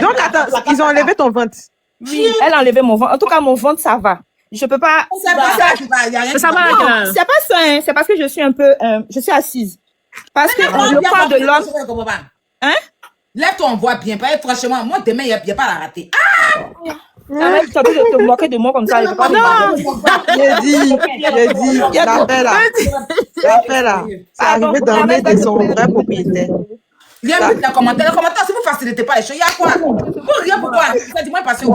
Donc, attends, ils ont enlevé ton ventre. Oui, elle a enlevé mon ventre. En tout cas, mon ventre, ça va. Je peux pas... C'est pas ça qui va, il y a rien. Ça va, Non, c'est pas ça, hein. C'est parce que je suis un peu... je suis assise. Parce que le corps de l'homme... Hein? Lève-toi, on voit bien. Franchement, moi, demain, il n'y a pas à la rater. Ça va être de te moquer de moi comme ça. Je peux pas J'ai dit, l'affaire là, c'est arrivé dans le nez de son vrai propriétaire. Il y a un but dans les commentaires. Les commentaires, si vous ne facilitez pas les choses, il y a quoi? Pour rien, pourquoi? Ça dit, moi, parce que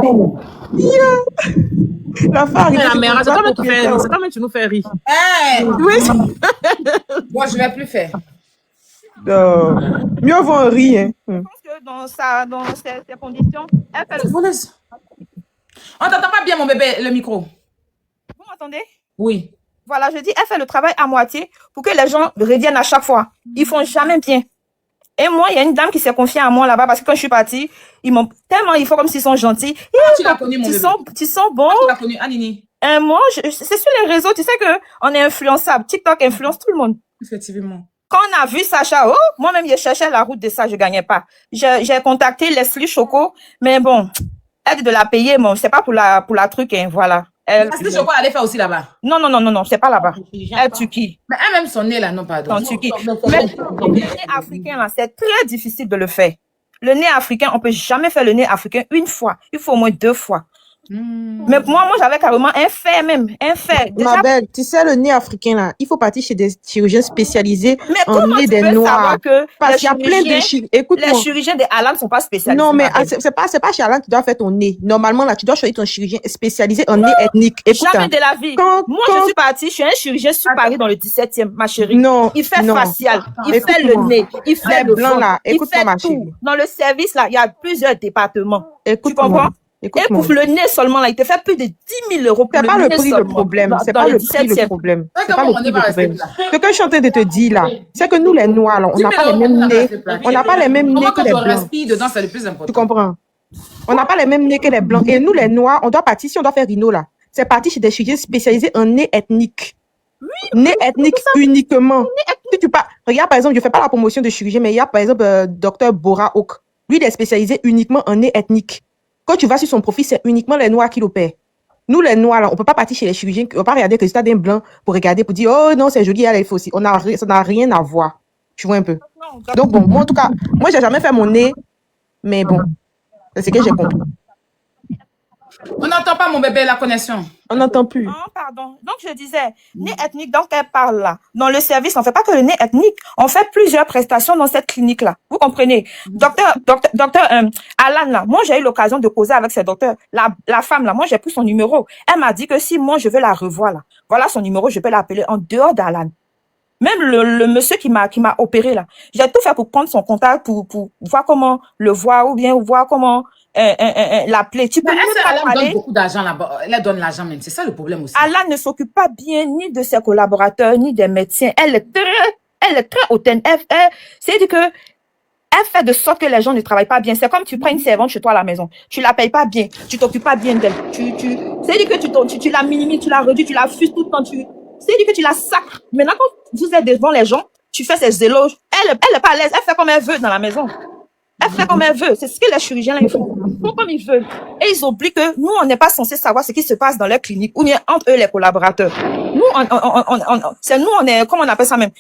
L'affaire arrive. La mère, c'est comme tu fais rire. C'est comme tu nous fais rire. Oui. Moi, je ne vais plus faire. Mieux vaut rire. Je pense que dans ces conditions, elle fait le... Voleuse. On t'entend pas bien, mon bébé, le micro. Vous m'entendez? Oui. Voilà, je dis, elle fait le travail à moitié pour que les gens reviennent à chaque fois. Ils font jamais bien. Et moi, il y a une dame qui s'est confiée à moi là-bas parce que quand je suis partie, ils m'ont tellement, ils font comme s'ils sont gentils. Tu l'as connu, mon bébé. Tu sens bon. Tu l'as connu, Anini. Moi, c'est sur les réseaux, tu sais que on est influençable. TikTok influence tout le monde. Effectivement. Quand on a vu Sacha, moi-même, je cherchais la route de ça, je gagnais pas. J'ai contacté Leslie Choco, mais bon, elle de la payer, bon, c'est pas pour la truc, hein, voilà. Leslie Choco allait faire aussi là-bas. Non, c'est pas là-bas. Elle Turquie. Mais elle-même, son nez là, non, pardon. En Turquie. Mais le nez africain, là, c'est très difficile de le faire. Le nez africain, on peut jamais faire le nez africain une fois. Il faut au moins 2 fois. Mais moi, j'avais carrément un fer même. Un fer. Déjà, Ma belle, tu sais, le nez africain, là, il faut partir chez des chirurgiens spécialisés mais en comment nez tu des peux noirs. savoir que Parce les qu'il y a plein de chirurgiens, chirurgiens. les Écoute-moi. chirurgiens des Alan ne sont pas spécialisés, Non, mais ma belle? c'est pas chez Alan que tu dois faire ton nez. Normalement, là, tu dois choisir ton chirurgien spécialisé en nez ethnique. Écoute, Jamais hein, de la vie. quand, Moi, je quand, suis partie, je suis un chirurgien sur Paris dans le 17e, ma chérie. non, Il fait non, facial, il fait le écoute-moi. nez, il fait Les le blancs, front, là, il écoute-moi, fait ma tout. chérie. Dans le service, là, il y a plusieurs départements. Tu Écoute-moi. comprends? Et Écoute-moi. pour le nez seulement, là, il te fait plus de 10 000 euros pour C'est pas le nez prix le seulement. problème. C'est Dans pas le le prix le 17e. problème. Ouais, C'est pas comment le on prix est pas le resté problème. là? Ce que je suis en train de te dire, là, c'est que nous, les noirs, là, on 10 n'a 000 pas les euros, mêmes on a nez. resté là. On n'a pas les mêmes nez Comment que quand les on blancs. respire dedans, c'est le plus Tu important. comprends? On n'a pas les mêmes nez que les blancs. Et nous, les noirs, on doit partir, si on doit faire rhino, là, c'est parti chez des chirurgiens spécialisés en nez ethnique. Nez ethnique uniquement. Si tu pas, regarde, par exemple, je fais pas la promotion de chirurgien, mais il y a, par exemple, docteur Bora Oak. Lui, il est spécialisé uniquement en nez ethnique. Quand tu vas sur son profil, c'est uniquement les noirs qui l'opèrent. Nous, les noirs, là, on peut pas partir chez les chirurgiens, on peut pas regarder le résultat d'un blanc pour regarder, pour dire, oh non, c'est joli, elle faut aussi. Ça n'a rien à voir. Tu vois un peu. Donc, bon, moi, en tout cas, moi, j'ai jamais fait mon nez, mais bon, c'est ce que j'ai compris. On n'entend pas, mon bébé, la connexion. On n'entend plus. Oh, pardon. Donc, je disais, nez ethnique, donc elle parle là. Dans le service, on ne fait pas que le nez ethnique. On fait plusieurs prestations dans cette clinique-là. Vous comprenez? Docteur Alan, là, moi, j'ai eu l'occasion de causer avec ce docteur. La femme, là, moi, j'ai pris son numéro. Elle m'a dit que si moi, je veux la revoir, là, voilà son numéro, je peux l'appeler en dehors d'Alan. Même le monsieur qui m'a opéré, là, j'ai tout fait pour prendre son contact, pour voir comment le voir, ou bien voir comment l'appeler. Tu peux Mais même elle, pas elle donne parler. beaucoup d'argent là-bas. Elle donne l'argent même. C'est ça le problème aussi. Alan ne s'occupe pas bien ni de ses collaborateurs, ni des médecins. Elle est très hautaine. C'est-à-dire que elle fait de sorte que les gens ne travaillent pas bien. C'est comme tu prends une servante chez toi à la maison. Tu la payes pas bien. Tu t'occupes pas bien d'elle. C'est-à-dire que tu la minimises, tu la réduis, tu la fuses tout le temps. C'est-à-dire que tu la sacres. Maintenant, quand vous êtes devant les gens, tu fais ses éloges. Elle est pas à l'aise. Elle fait comme elle veut dans la maison. Elle fait comme elle veut. C'est ce que les chirurgiens là, ils font. Ils font comme ils veulent. Et ils oublient que nous, on n'est pas censé savoir ce qui se passe dans leur clinique ou bien entre eux, les collaborateurs. Nous, c'est nous, on est, comment on appelle ça même?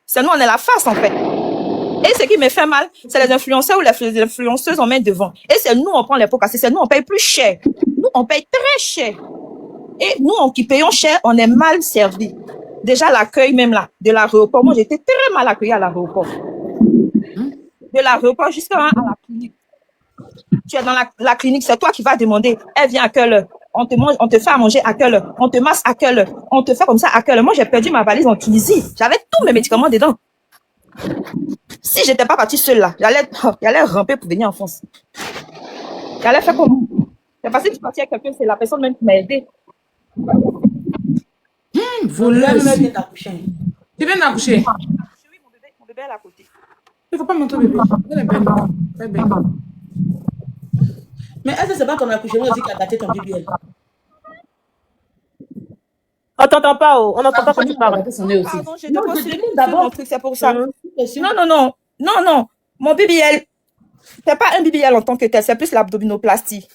C'est nous, on est la face, en fait. Et ce qui me fait mal, c'est les influenceurs ou les influenceuses, on met devant. Et c'est nous, on prend les pots cassés. C'est nous, on paye plus cher. Nous, on paye très cher. Et nous, qui payons cher, on est mal servis. Déjà, l'accueil même là, de l'aéroport. Moi, j'étais très mal accueillie à l'aéroport. De l'aéroport jusqu'à la clinique. Tu es dans la clinique, c'est toi qui vas demander. Elle vient à quelle heure? On te fait à manger à quelle heure? On te masse à quelle heure? On te fait comme ça à quelle heure? Moi, j'ai perdu ma valise en Tunisie. J'avais tous mes médicaments dedans. Si j'étais pas partie seule là, j'allais ramper pour venir en France. J'allais faire comment? C'est parce que je suis partie avec quelqu'un, c'est la personne même qui m'a aidé. Voleuse. Tu viens d'accoucher? Oui, mon bébé est à côté. Il ne faut pas montrer le bébé. Elle est belle. Elle est belle. Mais est-ce que c'est pas ton accouchement aussi qui a gâté ton BBL? On t'entend pas, oh. On n'entend pas quand tu parles. Son nez aussi. Pardon, j'étais Non, pas je sûre demande de d'abord. mon truc, c'est pour ça. Non. Non. Mon BBL, c'est pas un BBL en tant que tel, c'est plus l'abdominoplastie.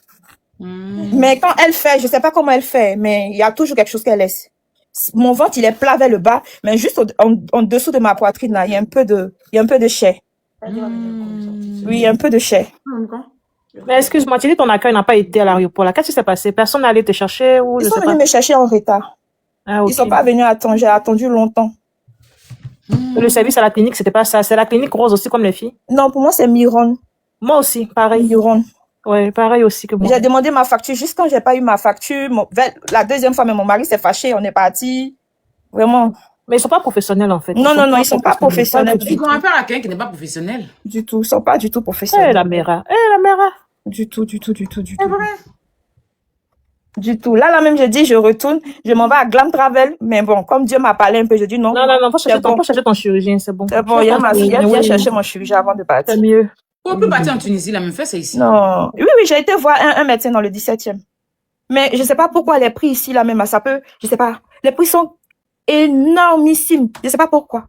Mais quand elle fait, je sais pas comment elle fait, mais il y a toujours quelque chose qu'elle laisse. Mon ventre, il est plat vers le bas, mais juste en dessous de ma poitrine, là, il y a un peu de chair. Oui, il y a un peu de chair. Mais excuse-moi, tu dis que ton accueil n'a pas été à l'aéroport. Qu'est-ce qui s'est passé? Personne n'est allé te chercher ou Ils je sont sais venus pas. me chercher en retard. Ah, ok. Ils sont pas venus attendre, j'ai attendu longtemps. Le service à la clinique, c'était pas ça. C'est la clinique rose aussi comme les filles. Non, pour moi, c'est Miron. Moi aussi, pareil. Miron. Ouais, pareil aussi que moi. J'ai demandé ma facture. Juste quand j'ai pas eu ma facture, la deuxième fois, mais mon mari s'est fâché, on est parti. Vraiment. Mais ils sont pas professionnels en fait. Non, ils sont pas professionnels Tu dois faire à quelqu'un qui n'est pas professionnel. du tout. Ils sont pas du tout Eh, professionnels. la mère. la mère. Du tout. C'est vrai. Du tout. Là, même, je dis, je retourne, je m'en vais à Glam Travel. Mais bon, comme Dieu m'a parlé un peu, je dis non. Non, faut chercher, C'est bon. faut chercher ton chirurgien, c'est bon. C'est bon, il y a ma fille, elle vient chercher mon chirurgien avant de partir. C'est mieux. On peut partir en Tunisie, la même fait, c'est ici. Non. Oui, j'ai été voir un médecin dans le 17e. Mais je sais pas pourquoi les prix ici, là même, ça peut, je sais pas. Les prix sont énormissimes. Je sais pas pourquoi.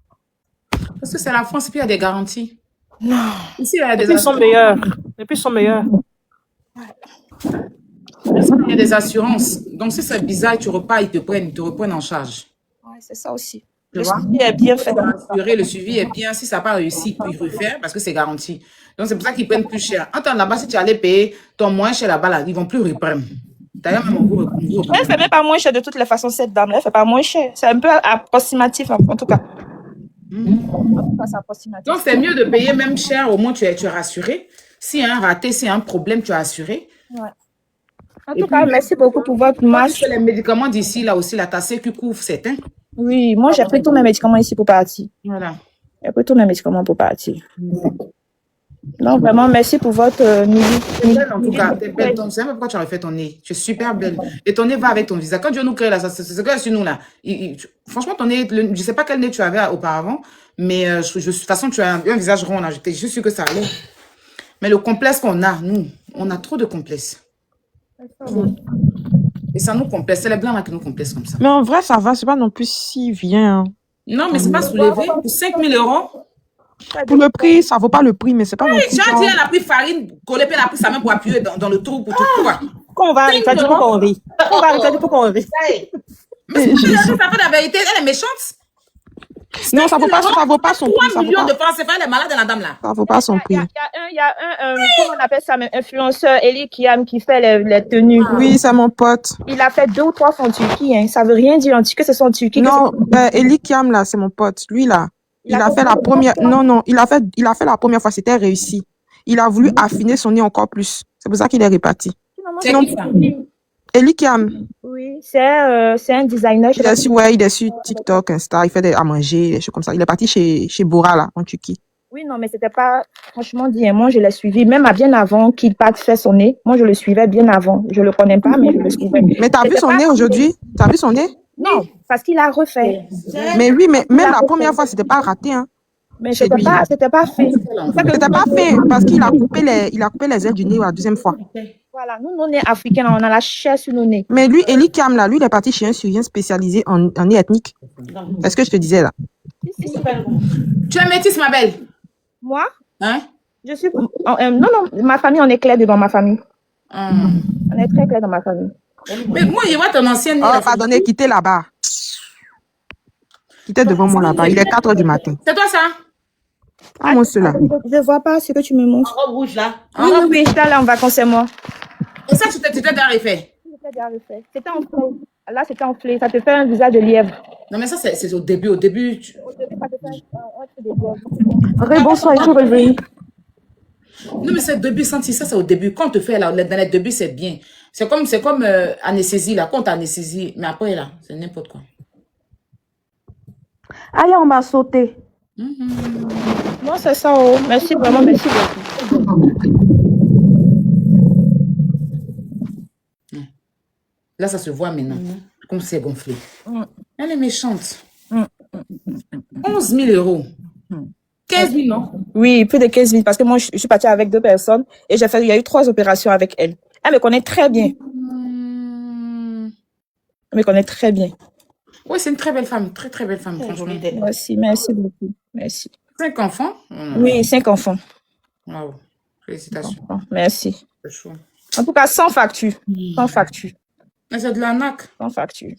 Parce que c'est la France et puis il y a des garanties. Non. Ici, il y a Les des prix sont meilleurs. Les prix sont meilleurs. Il y a des assurances. Donc, si c'est bizarre, tu repars, ils te reprennent en charge. Ouais, c'est ça aussi. Tu Le vois? suivi est bien fait. Le suivi est bien. Si ça n'a pas réussi, ils refaire parce que c'est garanti. Donc, c'est pour ça qu'ils prennent plus cher. Attends, là-bas, si tu allais payer ton moins cher là-bas, là, ils vont plus reprendre. D'ailleurs, même vous Elle fait même pas moins cher de toutes les façons, cette dame-là. Elle fait pas moins cher. C'est un peu approximatif, en tout cas. En tout cas, c'est approximatif. Donc, c'est mieux de payer même cher, au moins tu es rassuré. S'il y a un raté, s'il y a un problème, tu es assuré. Ouais. En tout cas, merci beaucoup pour votre marche. Les médicaments d'ici, là aussi, la sécu couvre certains. Oui, moi, j'ai pris tous mes médicaments ici pour partir. Voilà. J'ai pris tous mes médicaments pour partir. Donc, vraiment, merci pour votre Belle, en tout cas, t'es belle. Je ne sais même pas pourquoi tu as refait ton nez. Tu es super belle. Et ton nez va avec ton visage. Quand Dieu nous crée là, c'est ce que sur nous là. Franchement, ton nez, je ne sais pas quel nez tu avais auparavant, mais de toute façon, tu as un visage rond là. J'étais juste sûre que ça allait. Mais le complexe qu'on a, nous, on a trop de complexes. Et ça nous complexe. C'est les blancs là qui nous complexent comme ça. Mais en vrai, ça va, c'est pas non plus si bien. Non, mais c'est pas soulevé. Pour 5 000 €. Pour le prix, ça vaut pas le prix, mais c'est pas non plus. J'ai dit, elle a pris farine, collée, puis elle a pris sa main pour appuyer dans le trou pour tout quoi. Quand on va arrêter pour qu'on rit. On va arrêter pour qu'on rit. Mais c'est ça fait la vérité, elle est méchante. Non, ça vaut pas son prix. 3 millions de francs, c'est pas elle est malade, la dame là. Ça vaut pas son prix. Il y a un, comment on appelle ça, même, influenceur, Eli Kiam, qui fait les tenues. Oui, c'est mon pote. Il a fait 2 ou 3 fois en Turquie, hein. Ça veut rien dire en Turquie que ce soit en Turquie. Non, Eli Kiam, là, c'est mon pote. Lui, là, il a fait la première. Non, il a fait la première fois, c'était réussi. Il a voulu affiner son nez encore plus. C'est pour ça qu'il est réparti. C'est qui ça? Eli Kiam. Oui, c'est un designer. Il est sur TikTok, Insta, il fait à manger, des choses comme ça. Il est parti chez Bora, là, en Turquie. Oui, non, mais c'était pas, franchement dit, moi, je l'ai suivi, même bien avant qu'il parte faire son nez. Moi, je le suivais bien avant. Je le connais pas, mais je le suivais. Mais t'as vu son nez aujourd'hui? T'as vu son nez? Non, parce qu'il a refait. Mais oui, mais même la première fois, c'était pas raté, hein. Mais c'était pas fait. C'était pas fait parce qu'il a coupé les ailes du nez la deuxième fois. Voilà, nous, nos nez africains, on a la chair sur nos nez. Mais lui, Eli Kiam, là, lui, il est parti chez un chirurgien spécialisé en nez ethnique. C'est ce que je te disais, là. Tu es métisse, ma belle? Moi? Hein? Je suis... non, ma famille, on est clair dans ma famille. On est très clair dans ma famille. Mais moi, je vois ton ancienne... Oh, pardonnez, quittez là-bas. Quittez devant moi là-bas. Il est 4 h du matin. C'est toi, ça? Ah, moi, cela. Je vois pas ce que tu me montres. En rouge, là. Oui, j'étais allée en vacances, c'est moi. Et ça, tu t'es déjà refait? C'était enflé. Là, c'était enflé. Ça te fait un visage de lièvre. Non, mais ça, c'est au début. Au début, Au début, ça te fait un des lièvres. Bonsoir, il faut revenir. Non, mais c'est début, senti ça, c'est au début. Quand on te fait là, dans les débuts, c'est bien. C'est comme anesthésie, là. Quand t'as anesthésie, mais après, là, c'est n'importe quoi. Aïe, on m'a sauté. Non, c'est ça, oh. Merci vraiment, merci beaucoup. Là, ça se voit maintenant. Comme c'est gonflé. Elle est méchante. 11 000 €. 15 000, non? Oui, plus de 15 000, parce que moi, je suis partie avec 2 personnes et il y a eu 3 opérations avec elle. Elle me connaît très bien. Elle me connaît très bien. Oui, c'est une très belle femme. Très, très belle femme, franchement. Merci beaucoup. Merci. 5 enfants? Oui, 5 enfants. Wow. Félicitations. Merci. C'est chaud. En tout cas, sans facture. Sans facture. Mais c'est de l'arnaque. Sans facture.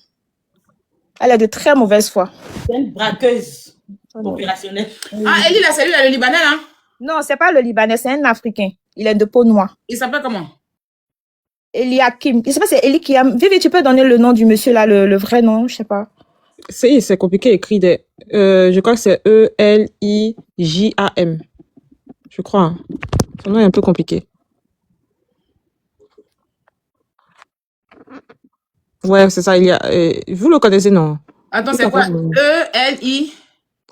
Elle est de très mauvaise foi. C'est une braqueuse opérationnelle. Ah, Elie, là, c'est lui, le Libanais, là? Non, c'est pas le Libanais, c'est un Africain. Il est de peau noire. Il s'appelle comment? Eliakim. Je sais pas, c'est Eli Kiam. Vivi, tu peux donner le nom du monsieur là, le vrai nom, je sais pas. C'est compliqué écrit. Je crois que c'est Elijam. Je crois. Hein. Son nom est un peu compliqué. Ouais, c'est ça. Vous le connaissez, non? Attends, c'est quoi? E-L-I.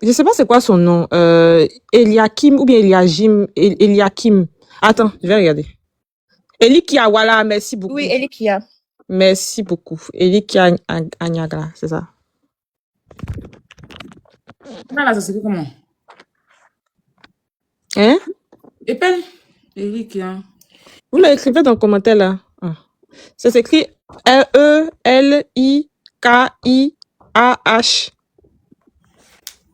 Je sais pas c'est quoi son nom. Eliakim ou bien Eliakim. Attends, je vais regarder. Elikia, voilà, merci beaucoup. Oui, Elikia. Merci beaucoup. Elikia Anyagra, c'est ça. Là, ça s'écrit comment? Hein? Épelle? Elikia. Vous l'écrivez dans le commentaire là. Ah. Ça s'écrit E-L-I-K-I-A-H.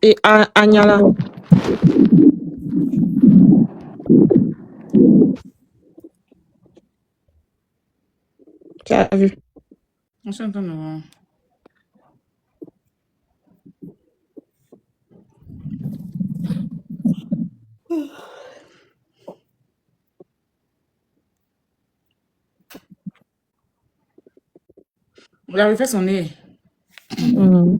Et Anyala. Tu as vu? On s'entend, non? Il a refait son nez. Hmm.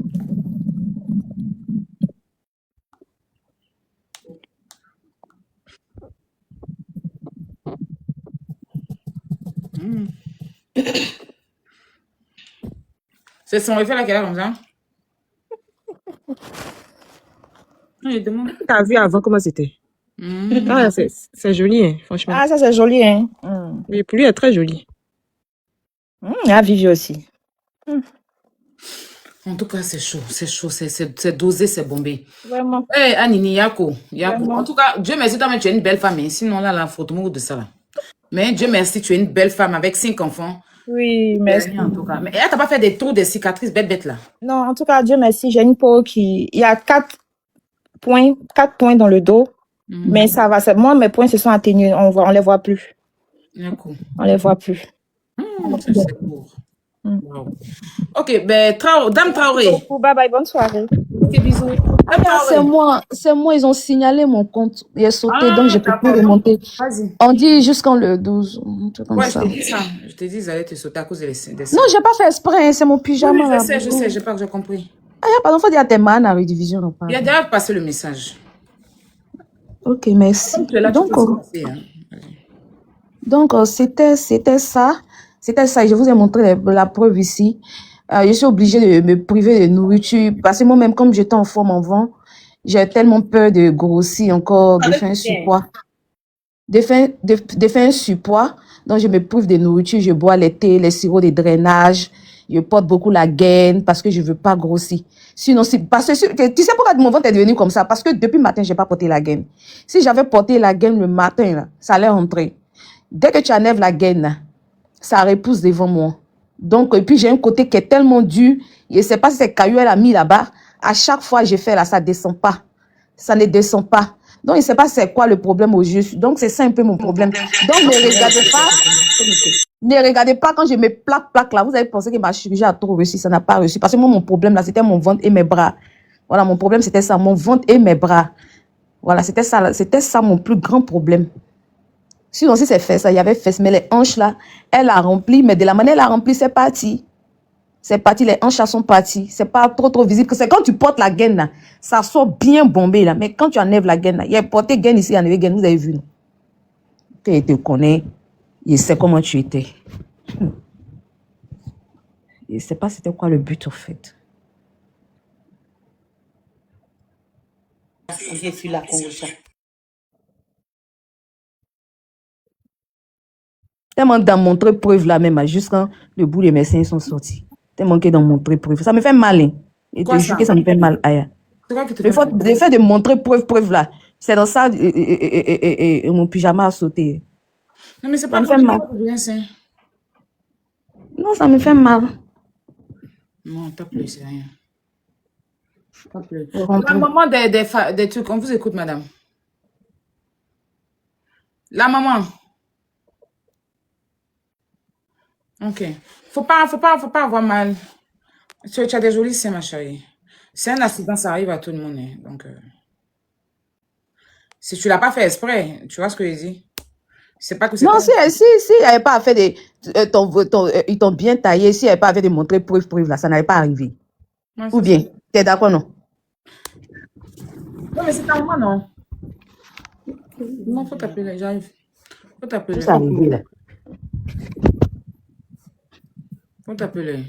C'est son refait là qu'elle a comme ça. Non, il demande. T'as vu avant comment c'était? Ah, c'est joli, hein, franchement. Ah, ça c'est joli, hein. Mm. Mais pour lui, elle est très jolie. Ah, Vivi aussi. En tout cas, c'est chaud, c'est dosé, c'est bombé. Vraiment. Eh, Anini, Yako. Vraiment. En tout cas, Dieu merci, toi, tu es une belle femme. Hein. Sinon, là, la photo de ça, là. Mais Dieu merci, tu es une belle femme avec 5 enfants. Oui, merci. En tout cas. Mais elle t'a pas fait des trous, des cicatrices bêtes, là. Non, en tout cas, Dieu merci, j'ai une peau qui... Il y a 4 points dans le dos. Mais ça va. Moi, mes points se sont atténués. On les voit plus. D'accord. On les voit plus. C'est court. Wow. Ok, ben, Dame Traoré. Bye bye, bonne soirée. Ok, bisous. Dame Ah, Traoré. c'est moi, ils ont signalé mon compte. Il est sauté, Ah, donc je peux plus d'accord. remonter. Vas-y. On dit jusqu'en le 12, un truc comme Ouais, je ça. t'ai dit ça. Je t'ai dit, ils allaient te sauter à cause des Non, j'ai pas fait exprès, hein, c'est mon Oui, pyjama. oui, là. je sais, j'ai pas que j'ai compris. Ah, y a pas d'enfant, il y a tes mains à redivision. Non, Il a déjà passé le message. Ok, merci. Comme tu es là, tu peux se passer, hein. Donc, c'était ça. C'était ça. Je vous ai montré la preuve ici. Je suis obligée de me priver de nourriture parce que moi-même, comme j'étais en forme avant, j'ai tellement peur de grossir encore, de faire un surpoids. De faire un surpoids. Donc, je me prive de nourriture. Je bois les thés, les sirops de drainage. Je porte beaucoup la gaine parce que je veux pas grossir. Sinon, parce que tu sais pourquoi mon ventre est devenu comme ça? Parce que depuis le matin, j'ai pas porté la gaine. Si j'avais porté la gaine le matin, là, ça allait rentrer. Dès que tu enlèves la gaine, là, ça repousse devant moi. Donc, et puis j'ai un côté qui est tellement dur. Je ne sais pas si c'est caillou elle a mis là-bas. À chaque fois que je fais là, ça ne descend pas. Ça ne descend pas. Donc, je ne sais pas c'est quoi le problème au juste. Donc, c'est ça un peu mon problème. Donc, ne regardez pas quand je me plaque là. Vous avez pensé que ma chirurgie a trop réussi. Ça n'a pas réussi. Parce que moi, mon problème là, c'était mon ventre et mes bras. Voilà, mon problème, c'était ça. Mon ventre et mes bras. Voilà, c'était ça mon plus grand problème. Sinon, si c'est fait ça, il y avait fait, mais les hanches là, elle a rempli, mais de la manière elle a rempli, c'est parti. C'est parti, les hanches là sont parties. C'est pas trop visible. C'est quand tu portes la gaine là, ça sort bien bombé là. Mais quand tu enlèves la gaine là, il y a porté gaine ici, il y a enlevé gaine, vous avez vu. Non? Tu te connais, il sait comment tu étais. Je ne sais pas c'était quoi le but en fait. J'ai fui la conversation. Tellement d'en montrer preuve là même, juste quand le bout de mes seins sont sortis. Tellement que d'en montrer preuve. Ça me fait mal. Hein. Et te jure que ça me fait mal. Aïe. C'est quoi qui te Le fait mal? fait de montrer preuve là, c'est dans ça et mon pyjama a sauté. Non, mais c'est Ça pas me fait comme mal. ça. Non, ça me fait mal. Non, t'as plus, c'est rien. T'as plus. Je rentre. La maman des trucs, on vous écoute, madame. La maman. Ok. Faut pas avoir mal. Tu as des jolis seins, ma chérie. C'est un accident, ça arrive à tout le monde. Hein. Donc, si tu l'as pas fait exprès, tu vois ce que je dis? C'est pas que c'est Non, pas... si il n'avait pas fait des. Ils t'ont bien taillé, si il n'avait pas fait de montrer preuve là, ça n'allait pas arriver. Ouais, Ou bien, tu es d'accord, non? non, mais c'est à moi, non. Non, faut t'appeler, j'arrive. Faut t'appeler. Tout ça arrivé là. Faut t'appeler.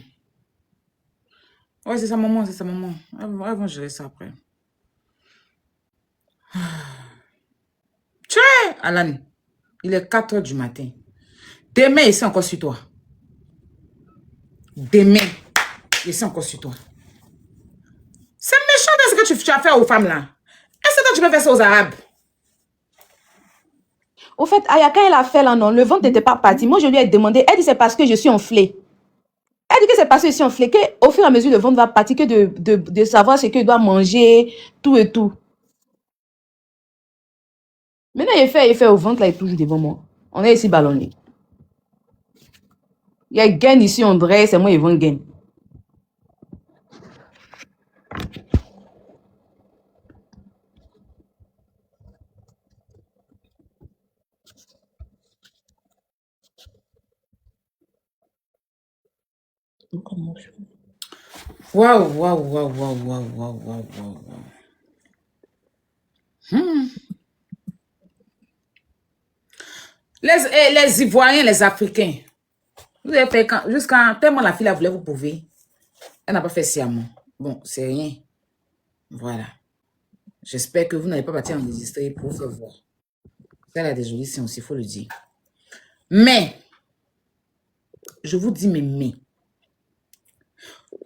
Ouais, c'est sa maman, c'est sa maman. Elles vont gérer ça après. Tiens, Alan, il est 4 heures du matin. Demain, il est encore sur toi. Demain, il est encore sur toi. C'est méchant de ce que tu as fait aux femmes là. Est-ce que toi, tu peux faire ça aux Arabes? Au fait, Aya, quand elle a fait là, non, le ventre n'était pas parti. Moi, je lui ai demandé, elle dit c'est parce que je suis enflée. Elle dit que c'est parce que je suis enflée, qu'au fur et à mesure, le ventre va partir, que de savoir ce qu'il doit manger, tout et tout. Maintenant, il fait au ventre, là, il est toujours devant moi. On est ici ballonné. Il y a gain ici, on dirait, c'est moi, ils vont gain. Comment Waouh, waouh, waouh, waouh, waouh, waouh, waouh, waouh, waouh. Les Ivoiriens, les Africains, vous avez fait jusqu'à tellement la fille la voulait vous prouver. Elle n'a pas fait sciemment. Bon, c'est rien. Voilà. J'espère que vous n'allez pas partir enregistrer pour vous faire voir. Elle a des jolis seins aussi, il faut le dire. Mais, je vous dis, mais.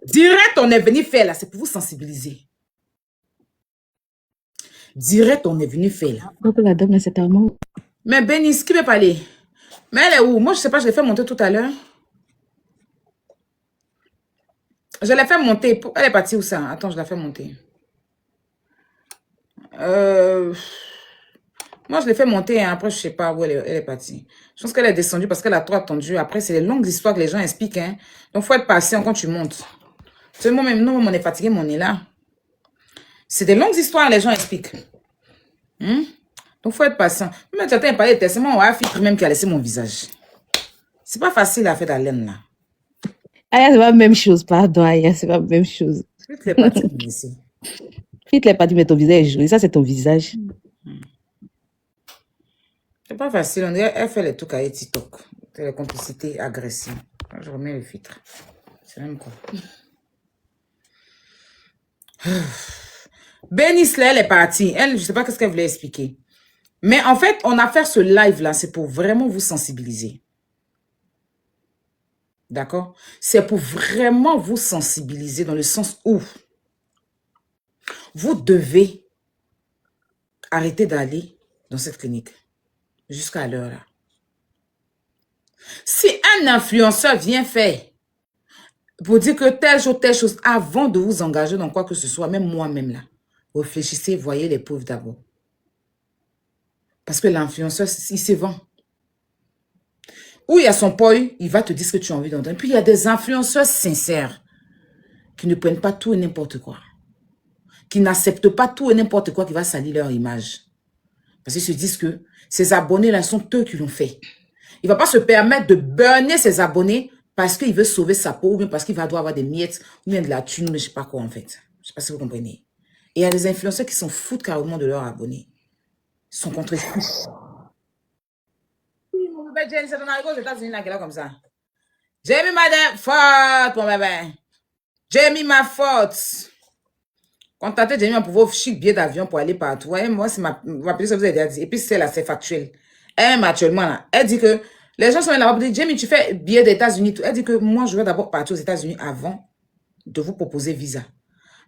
Direct, on est venu faire là, c'est pour vous sensibiliser. Direct, on est venu faire là. Donc la dame, là, c'est tellement... Mais Bénice, qui veut parler? Mais elle est où? Moi, je ne sais pas, je l'ai fait monter tout à l'heure. Je l'ai fait monter. Elle est partie où ça? Attends, je l'ai fait monter. Moi, je l'ai fait monter. Hein. Après, je ne sais pas où elle est partie. Je pense qu'elle est descendue parce qu'elle a trop attendu. Après, c'est les longues histoires que les gens expliquent. Hein. Donc, il faut être patient quand tu montes. C'est moi-même, nous, on est fatigué, mais on est là. C'est des longues histoires, les gens expliquent. Donc, il faut être patient. Même quand tu as parlé de testament, on a un filtre même qui a laissé mon visage. C'est pas facile à faire d'haleine, là. Aya, c'est pas la même chose, pardon, Aya, c'est pas la même chose. Filtre les parties, ici. Filtre les parties, mais ton visage est joli. Ça, c'est ton visage. C'est pas facile. On dirait elle fait les trucs à TikTok. C'est la complicité agressive. Je remets le filtre. C'est même quoi. Bénice, elle est partie. Elle, je sais pas qu'est-ce qu'elle voulait expliquer. Mais en fait, on a fait ce live-là, c'est pour vraiment vous sensibiliser. D'accord? C'est pour vraiment vous sensibiliser dans le sens où vous devez arrêter d'aller dans cette clinique jusqu'à l'heure là. Si un influenceur vient faire pour dire que telle chose, avant de vous engager dans quoi que ce soit, même moi-même là, réfléchissez, voyez les preuves d'abord. Parce que l'influenceur, il se vend. Où il y a son poil, il va te dire ce que tu as envie d'entendre. Puis il y a des influenceurs sincères qui ne prennent pas tout et n'importe quoi. Qui n'acceptent pas tout et n'importe quoi qui va salir leur image. Parce qu'ils se disent que ces abonnés-là sont eux qui l'ont fait. Il ne va pas se permettre de burner ses abonnés parce qu'il veut sauver sa peau ou bien parce qu'il va devoir avoir des miettes ou bien de la thune, mais je ne sais pas quoi en fait. Je ne sais pas si vous comprenez. Et il y a des influenceurs qui s'en foutent carrément de leurs abonnés. Ils sont contre fous. Oui, mon bébé Jane, c'est ton arrivée aux États-Unis là, qui est là comme ça. J'ai mis ma faute, mon bébé. J'ai mis ma faute. Contactez Jamie pour vos chic billets d'avion pour aller partout. Ouais, moi, c'est ma petite ça vous a déjà dit. Et puis, c'est là, c'est factuel. Elle, actuellement, là, elle dit que les gens sont là pour dire, Jamie, tu fais billet des États-Unis. Elle dit que moi, je vais d'abord partir aux États-Unis avant de vous proposer visa.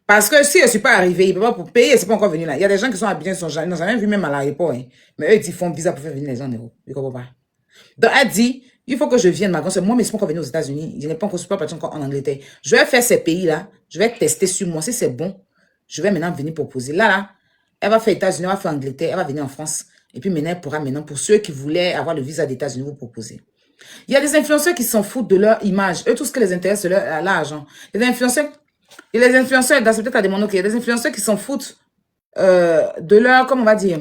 Parce que si je ne suis pas arrivée, il ne peut pas pour payer, c'est pas encore venu là. Il y a des gens qui sont habillés, ils n'ont jamais vu même à l'aéroport. Hein. Mais eux, ils font visa pour faire venir les gens en Europe. Ils ne comprennent pas. Donc, elle dit, il faut que je vienne, ma grande soeur. Moi, mais je ne suis pas encore venue aux États-Unis. Je n'ai pas encore, je suis pas partie encore en Angleterre. Je vais faire ces pays-là. Je vais tester sur moi. Si c'est bon, je vais maintenant venir proposer. Là, elle va faire États-Unis, elle va faire Angleterre, elle va venir en France. Et puis maintenant, elle pourra maintenant, pour ceux qui voulaient avoir le visa des États-Unis, vous proposer. Il y a des influenceurs qui s'en foutent de leur image. Eux, tout ce qui les intéresse, c'est l'argent. Il y a des influenceurs, c'est peut-être à demander, il y a des influenceurs qui s'en foutent de leur, comment on va dire,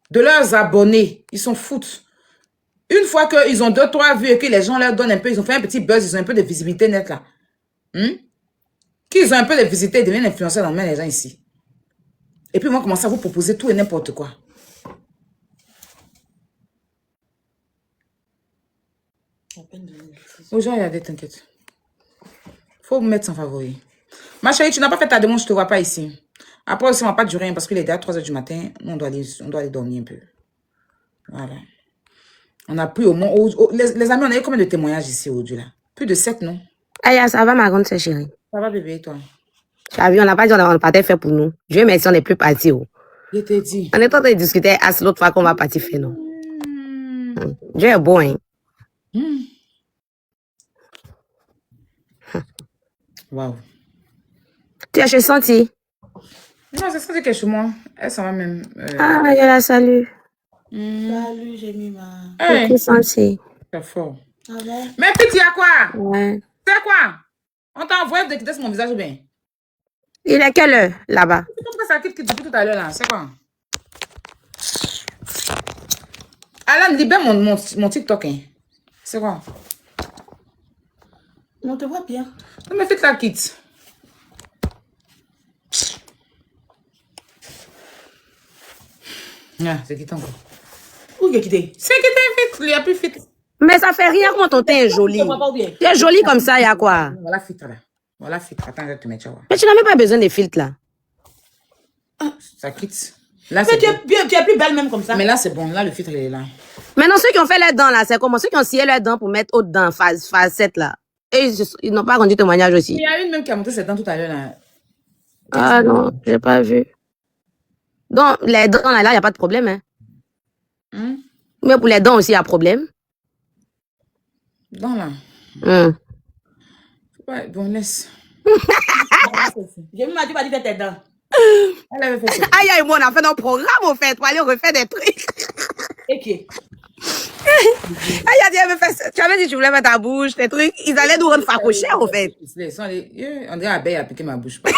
de leurs abonnés. Ils s'en foutent. Une fois qu'ils ont 2-3 vues et que les gens leur donnent un peu, ils ont fait un petit buzz, ils ont un peu de visibilité nette là. Qu'ils ont un peu de visibilité, ils deviennent influenceurs dans les gens ici. Et puis, ils vont commencer à vous proposer tout et n'importe quoi. Aujourd'hui, regardez, t'inquiète. Faut vous mettre sans favori. Ma chérie, tu n'as pas fait ta demande, je ne te vois pas ici. Après, aussi, on ne va pas durer parce qu'il est déjà 3 h du matin. On doit aller dormir un peu. Voilà. On a plus au moins... les amis, on a eu combien de témoignages ici aujourd'hui là? Plus de 7, non? Aya, ça va, ma grande sœur chérie? Ça va, bébé, toi? Tu as vu, on n'a pas dit on partait faire pour nous. Dieu merci, on n'est plus parti. Oh. Je t'ai dit. On est en train de discuter à l'autre fois qu'on va partir faire, non? Dieu est bon, hein? Waouh. Tu as chez senti? Non, c'est ce que c'est que chez moi. Elle s'en va même. Ah, je la salue. Salut, j'ai mis ma... Hey. Tu senti? C'est fort. Ah ouais? Mais puis, tu as quoi? Ouais. C'est quoi? On t'a envoyé de quitter sur mon visage ou bien? Il est quelle heure, là-bas? C'est comme ça quitte depuis tout à l'heure là. C'est quoi? Alan, libère mon TikTok. Hein. C'est quoi? On te voit bien. Non, mais faites la quitte. Ah, c'est quitté encore. Où il est quitté? C'est quitté, vite. Il n'y a plus fit. Mais ça fait rien quand ton teint est joli. Tu es joli comme ça, il y a quoi? Voilà filtre là. Voilà filtre. Attends, je vais te mettre. Mais tu n'as même pas besoin des filtres là. Ça quitte. Là, Mais tu es plus belle même comme ça. Mais là, c'est bon. Là, le filtre, il est là. Maintenant, ceux qui ont fait leurs dents là, c'est comment? Ceux qui ont scié leurs dents pour mettre haute dents, facette là. Et ils n'ont pas rendu témoignage aussi. Il y a une même qui a monté ses dents tout à l'heure là. Ah non, j'ai pas vu. Donc, les dents là, il n'y a pas de problème. Hein. Mais pour les dents aussi, il y a problème. Dents là. Ouais, bon, laisse. J'ai même pas dit faire tes dents. Elle avait fait ça. Aïe, aïe, moi, on a fait notre programme, au fait, pour aller refaire des trucs. Et qui? Aïe, aïe, elle me fait ça. Tu avais dit que tu voulais mettre ta bouche, des trucs. Ils allaient nous rendre facochés, au fait. On dirait abeille a piqué ma bouche. Pas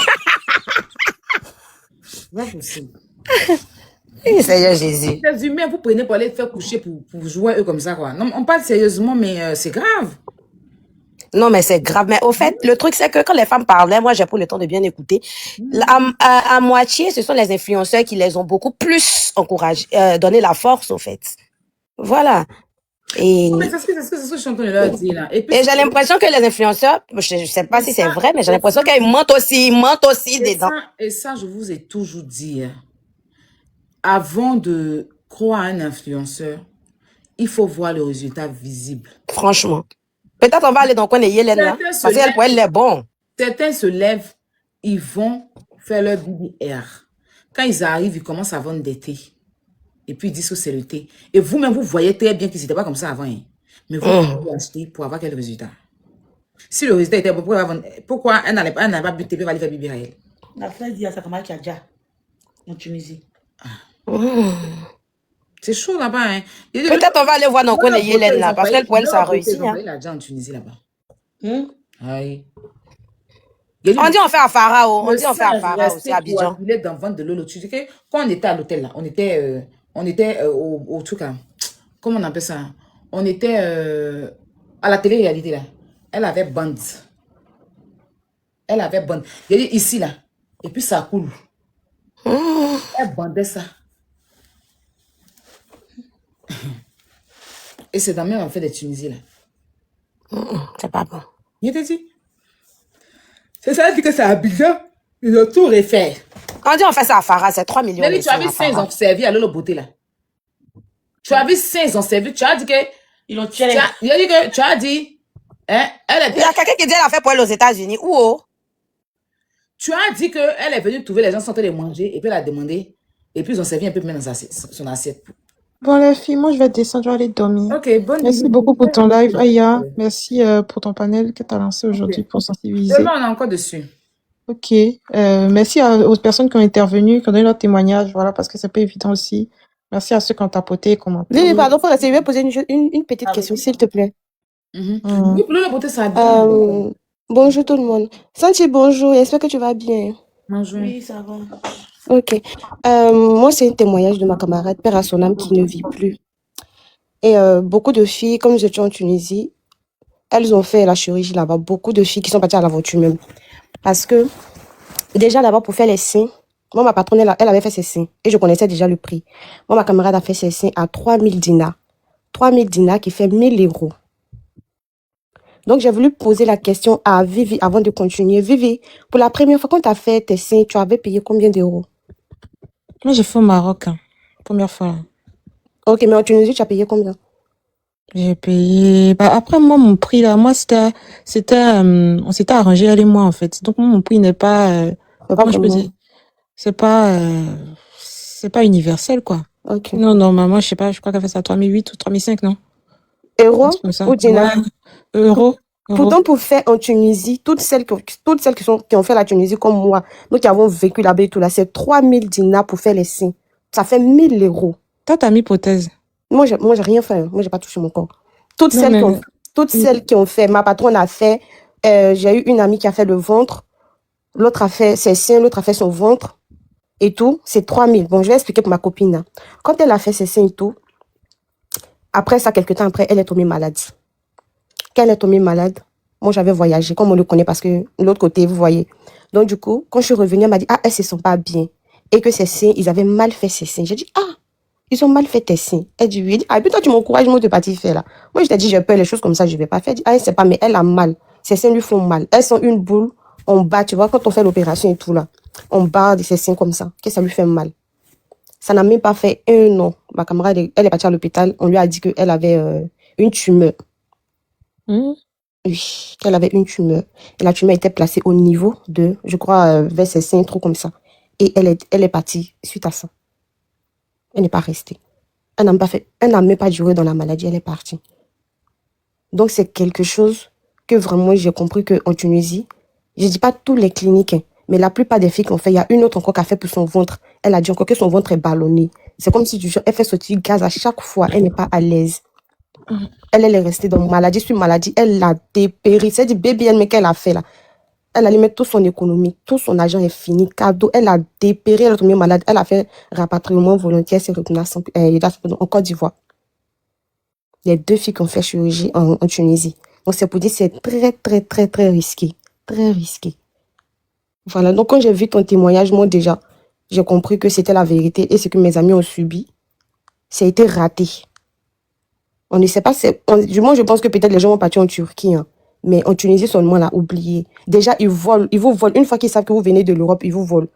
possible. Seigneur Jésus. Les humains, vous prenez pour aller faire coucher pour jouer eux comme ça, quoi. Non, on parle sérieusement, mais c'est grave. Non, mais c'est grave. Mais au fait, le truc, c'est que quand les femmes parlaient, moi, j'ai pris le temps de bien écouter. À moitié, ce sont les influenceurs qui les ont beaucoup plus encouragés, donné la force, au fait. Voilà. Et, mais c'est ce que je suis en train de leur dire, là. Et j'ai l'impression que les influenceurs, je sais pas si c'est vrai, mais j'ai l'impression qu'ils mentent aussi dedans. Et ça, je vous ai toujours dit, avant de croire à un influenceur, il faut voir le résultat visible. Franchement. Peut-être on va aller dans le coin de Yélène, là. Parce qu'elle, pour elle, est bon. Certains se lèvent, ils vont faire leur BBR. Quand ils arrivent, ils commencent à vendre des thés. Et puis ils disent que c'est le thé. Et vous-même, vous voyez très bien qu'ils n'étaient pas comme ça avant. Hein. Mais vous pouvez acheter pour avoir quel résultat? Si le résultat était bon, pourquoi elle n'allait pas bu thé, elle va aller faire BBR à elle? La frère dit à sa camarade qui a déjà en Tunisie. C'est chaud là-bas. Hein. Peut-être on va aller voir dans le coin de Yélène, là. Parce qu'elle, pour elle, ça a réussi. Hein. Il a déjà en Tunisie là-bas. Oui. On dit on fait à Farao. On dit on fait à Farao aussi à Abidjan. Il est dans le ventre de Lolo. Tu dis que quand on était à l'hôtel là, on était au truc là. Comment on appelle ça? On était à la télé-réalité là. Elle avait bande. Elle avait bande. Il y a dit ici là. Et puis ça coule. Elle bandait ça. Et c'est dans le même en fait des Tunisiens là. C'est pas bon. Il te dit. C'est ça, dit que c'est Abidjan. Ils ont tout refait. On dit on fait ça à Farah, c'est 3 millions. Tu as vu 5 ans servi à Lolo Beauté là. Tu as vu 5 ans servi. Tu as dit que. Ils l'ont tué. Il a dit que. Tu as dit. Hein, il y a quelqu'un qui dit qu'elle a fait pour elle aux États-Unis. Où? Tu as dit qu'elle est venue trouver les gens sans les manger et puis elle a demandé. Et puis ils ont servi un peu même dans son assiette. Bon, les filles, moi, je vais descendre, je vais aller dormir. Ok, bonne nuit. Merci beaucoup pour ton live, Aya. Merci pour ton panel que tu as lancé aujourd'hui pour sensibiliser. Demain, on est encore dessus. Ok. Merci aux personnes qui ont intervenu, qui ont donné leur témoignage, voilà, parce que c'est pas évident aussi. Merci à ceux qui ont tapoté et commenté. Oui, pardon, pour essayer de poser une petite question, s'il te plaît. Oui, pour le beauté, ça bonjour tout le monde. Santi, bonjour, j'espère que tu vas bien. Bonjour. Oui, ça va. Ok. Moi, c'est un témoignage de ma camarade, père à son âme, qui ne vit plus. Et beaucoup de filles, comme nous étions en Tunisie, elles ont fait la chirurgie là-bas. Beaucoup de filles qui sont parties à l'aventure même. Parce que, déjà là-bas, pour faire les seins, moi, ma patronne, elle avait fait ses seins. Et je connaissais déjà le prix. Moi, ma camarade a fait ses seins à 3000 dinars. 3000 dinars qui fait 1000 euros. Donc, j'ai voulu poser la question à Vivi avant de continuer. Vivi, pour la première fois quand tu as fait tes seins, tu avais payé combien d'euros? Moi, j'ai fait au Maroc, hein. Première fois. Ok, mais en Tunisie, tu as payé combien? J'ai payé... Bah, après, moi, mon prix, là, moi, on s'était arrangé, elle et moi, en fait. Donc, moi, mon prix n'est pas... comment je peux dire? C'est pas universel, quoi. Ok. Non, normalement, je sais pas, je crois qu'elle fait ça à 3008 ou 3005, non? Euros ou dinars? Ouais, euros. Pourtant, pour faire en Tunisie, toutes celles qui ont fait la Tunisie comme moi, nous qui avons vécu là-bas et tout là, c'est 3000 dinars pour faire les seins. Ça fait 1000 euros. Toi, t'as mis hypothèse. Moi, j'ai rien fait. Moi, j'ai pas touché mon corps. Toutes celles qui ont fait, ma patronne a fait, j'ai eu une amie qui a fait le ventre, l'autre a fait ses seins, l'autre a fait son ventre et tout. C'est 3000. Bon, je vais expliquer pour ma copine. Hein. Quand elle a fait ses seins et tout, après ça, quelques temps après, elle est tombée malade. Quand elle est tombée malade, Moi, j'avais voyagé, comme on le connaît, parce que l'autre côté, vous voyez. Donc, du coup, quand je suis revenue, elle m'a dit, ah, elles se sont pas bien. Et que ses seins, ils avaient mal fait ses seins. J'ai dit, ah, ils ont mal fait tes seins. Elle dit, oui. Elle dit, ah, puis toi, tu m'encourages, moi, de partir faire là. Moi, je t'ai dit, j'ai peur, les choses comme ça, je vais pas faire. Elle dit, ah, elle sait pas, mais elle a mal. Ses seins lui font mal. Elles sont une boule, on bat, tu vois, quand on fait l'opération et tout là, on bat de ses seins comme ça, que ça lui fait mal. Ça n'a même pas fait 1 an. Ma camarade, elle est partie à l'hôpital, on lui a dit qu'elle avait une tumeur. Oui, qu'elle avait une tumeur. Et la tumeur était placée au niveau de, je crois, vers ses seins, trop comme ça. Et elle est partie suite à ça. Elle n'est pas restée. Elle n'a même pas duré dans la maladie, elle est partie. Donc, c'est quelque chose que vraiment j'ai compris qu'en Tunisie, je ne dis pas toutes les cliniques, hein, mais la plupart des filles qui ont fait, il y a une autre encore qui a fait pour son ventre. Elle a dit encore que son ventre est ballonné. C'est comme si elle fait sortir gaz à chaque fois. Elle n'est pas à l'aise. Elle est restée dans maladie sur maladie. Elle l'a dépéri. C'est du bébé, mais qu'elle a fait là. Elle allait mettre toute son économie, tout son argent est fini, cadeau. Elle a dépéri, elle est tombée malade. Elle a fait rapatriement volontaire, c'est retournée en Côte d'Ivoire. Il y a 2 filles qui ont fait chirurgie en Tunisie. Donc c'est pour dire que c'est très, très, très, très risqué. Très risqué. Voilà, donc quand j'ai vu ton témoignage, moi déjà, j'ai compris que c'était la vérité et ce que mes amis ont subi, ça a été raté. On ne sait pas, du moins je pense que peut-être les gens vont partir en Turquie, hein. Mais en Tunisie seulement, là, oublié. Déjà, ils vous volent. Une fois qu'ils savent que vous venez de l'Europe, ils vous volent.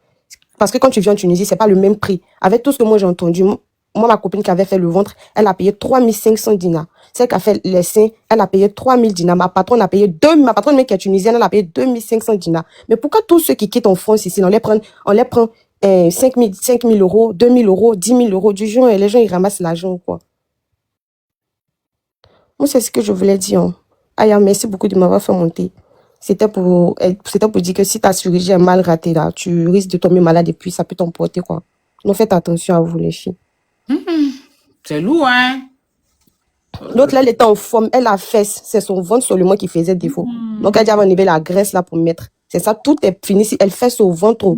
Parce que quand tu viens en Tunisie, c'est pas le même prix. Avec tout ce que moi j'ai entendu, moi, ma copine qui avait fait le ventre, elle a payé 3500 dinars. Celle qui a fait les seins, elle a payé 3000 dinars. Ma patronne a payé ma patronne, même qui est tunisienne, elle a payé 2500 dinars. Mais pourquoi tous ceux qui quittent en France ici, on les prend 5 000 euros, 2 000 euros, 10 000 euros du jour et les gens, ils ramassent l'argent, quoi. Moi, c'est ce que je voulais dire, hein. Aya, merci beaucoup de m'avoir fait monter. C'était pour dire que si ta chirurgie est mal ratée, là, tu risques de tomber malade et puis ça peut t'emporter, quoi. Donc faites attention à vous, les filles. C'est lourd, hein? L'autre, là, elle était en forme. Elle a fesse. C'est son ventre seulement qui faisait défaut. Donc, elle dit, elle va enlever la graisse, là, pour mettre. C'est ça, tout est fini. Si elle fait au ventre,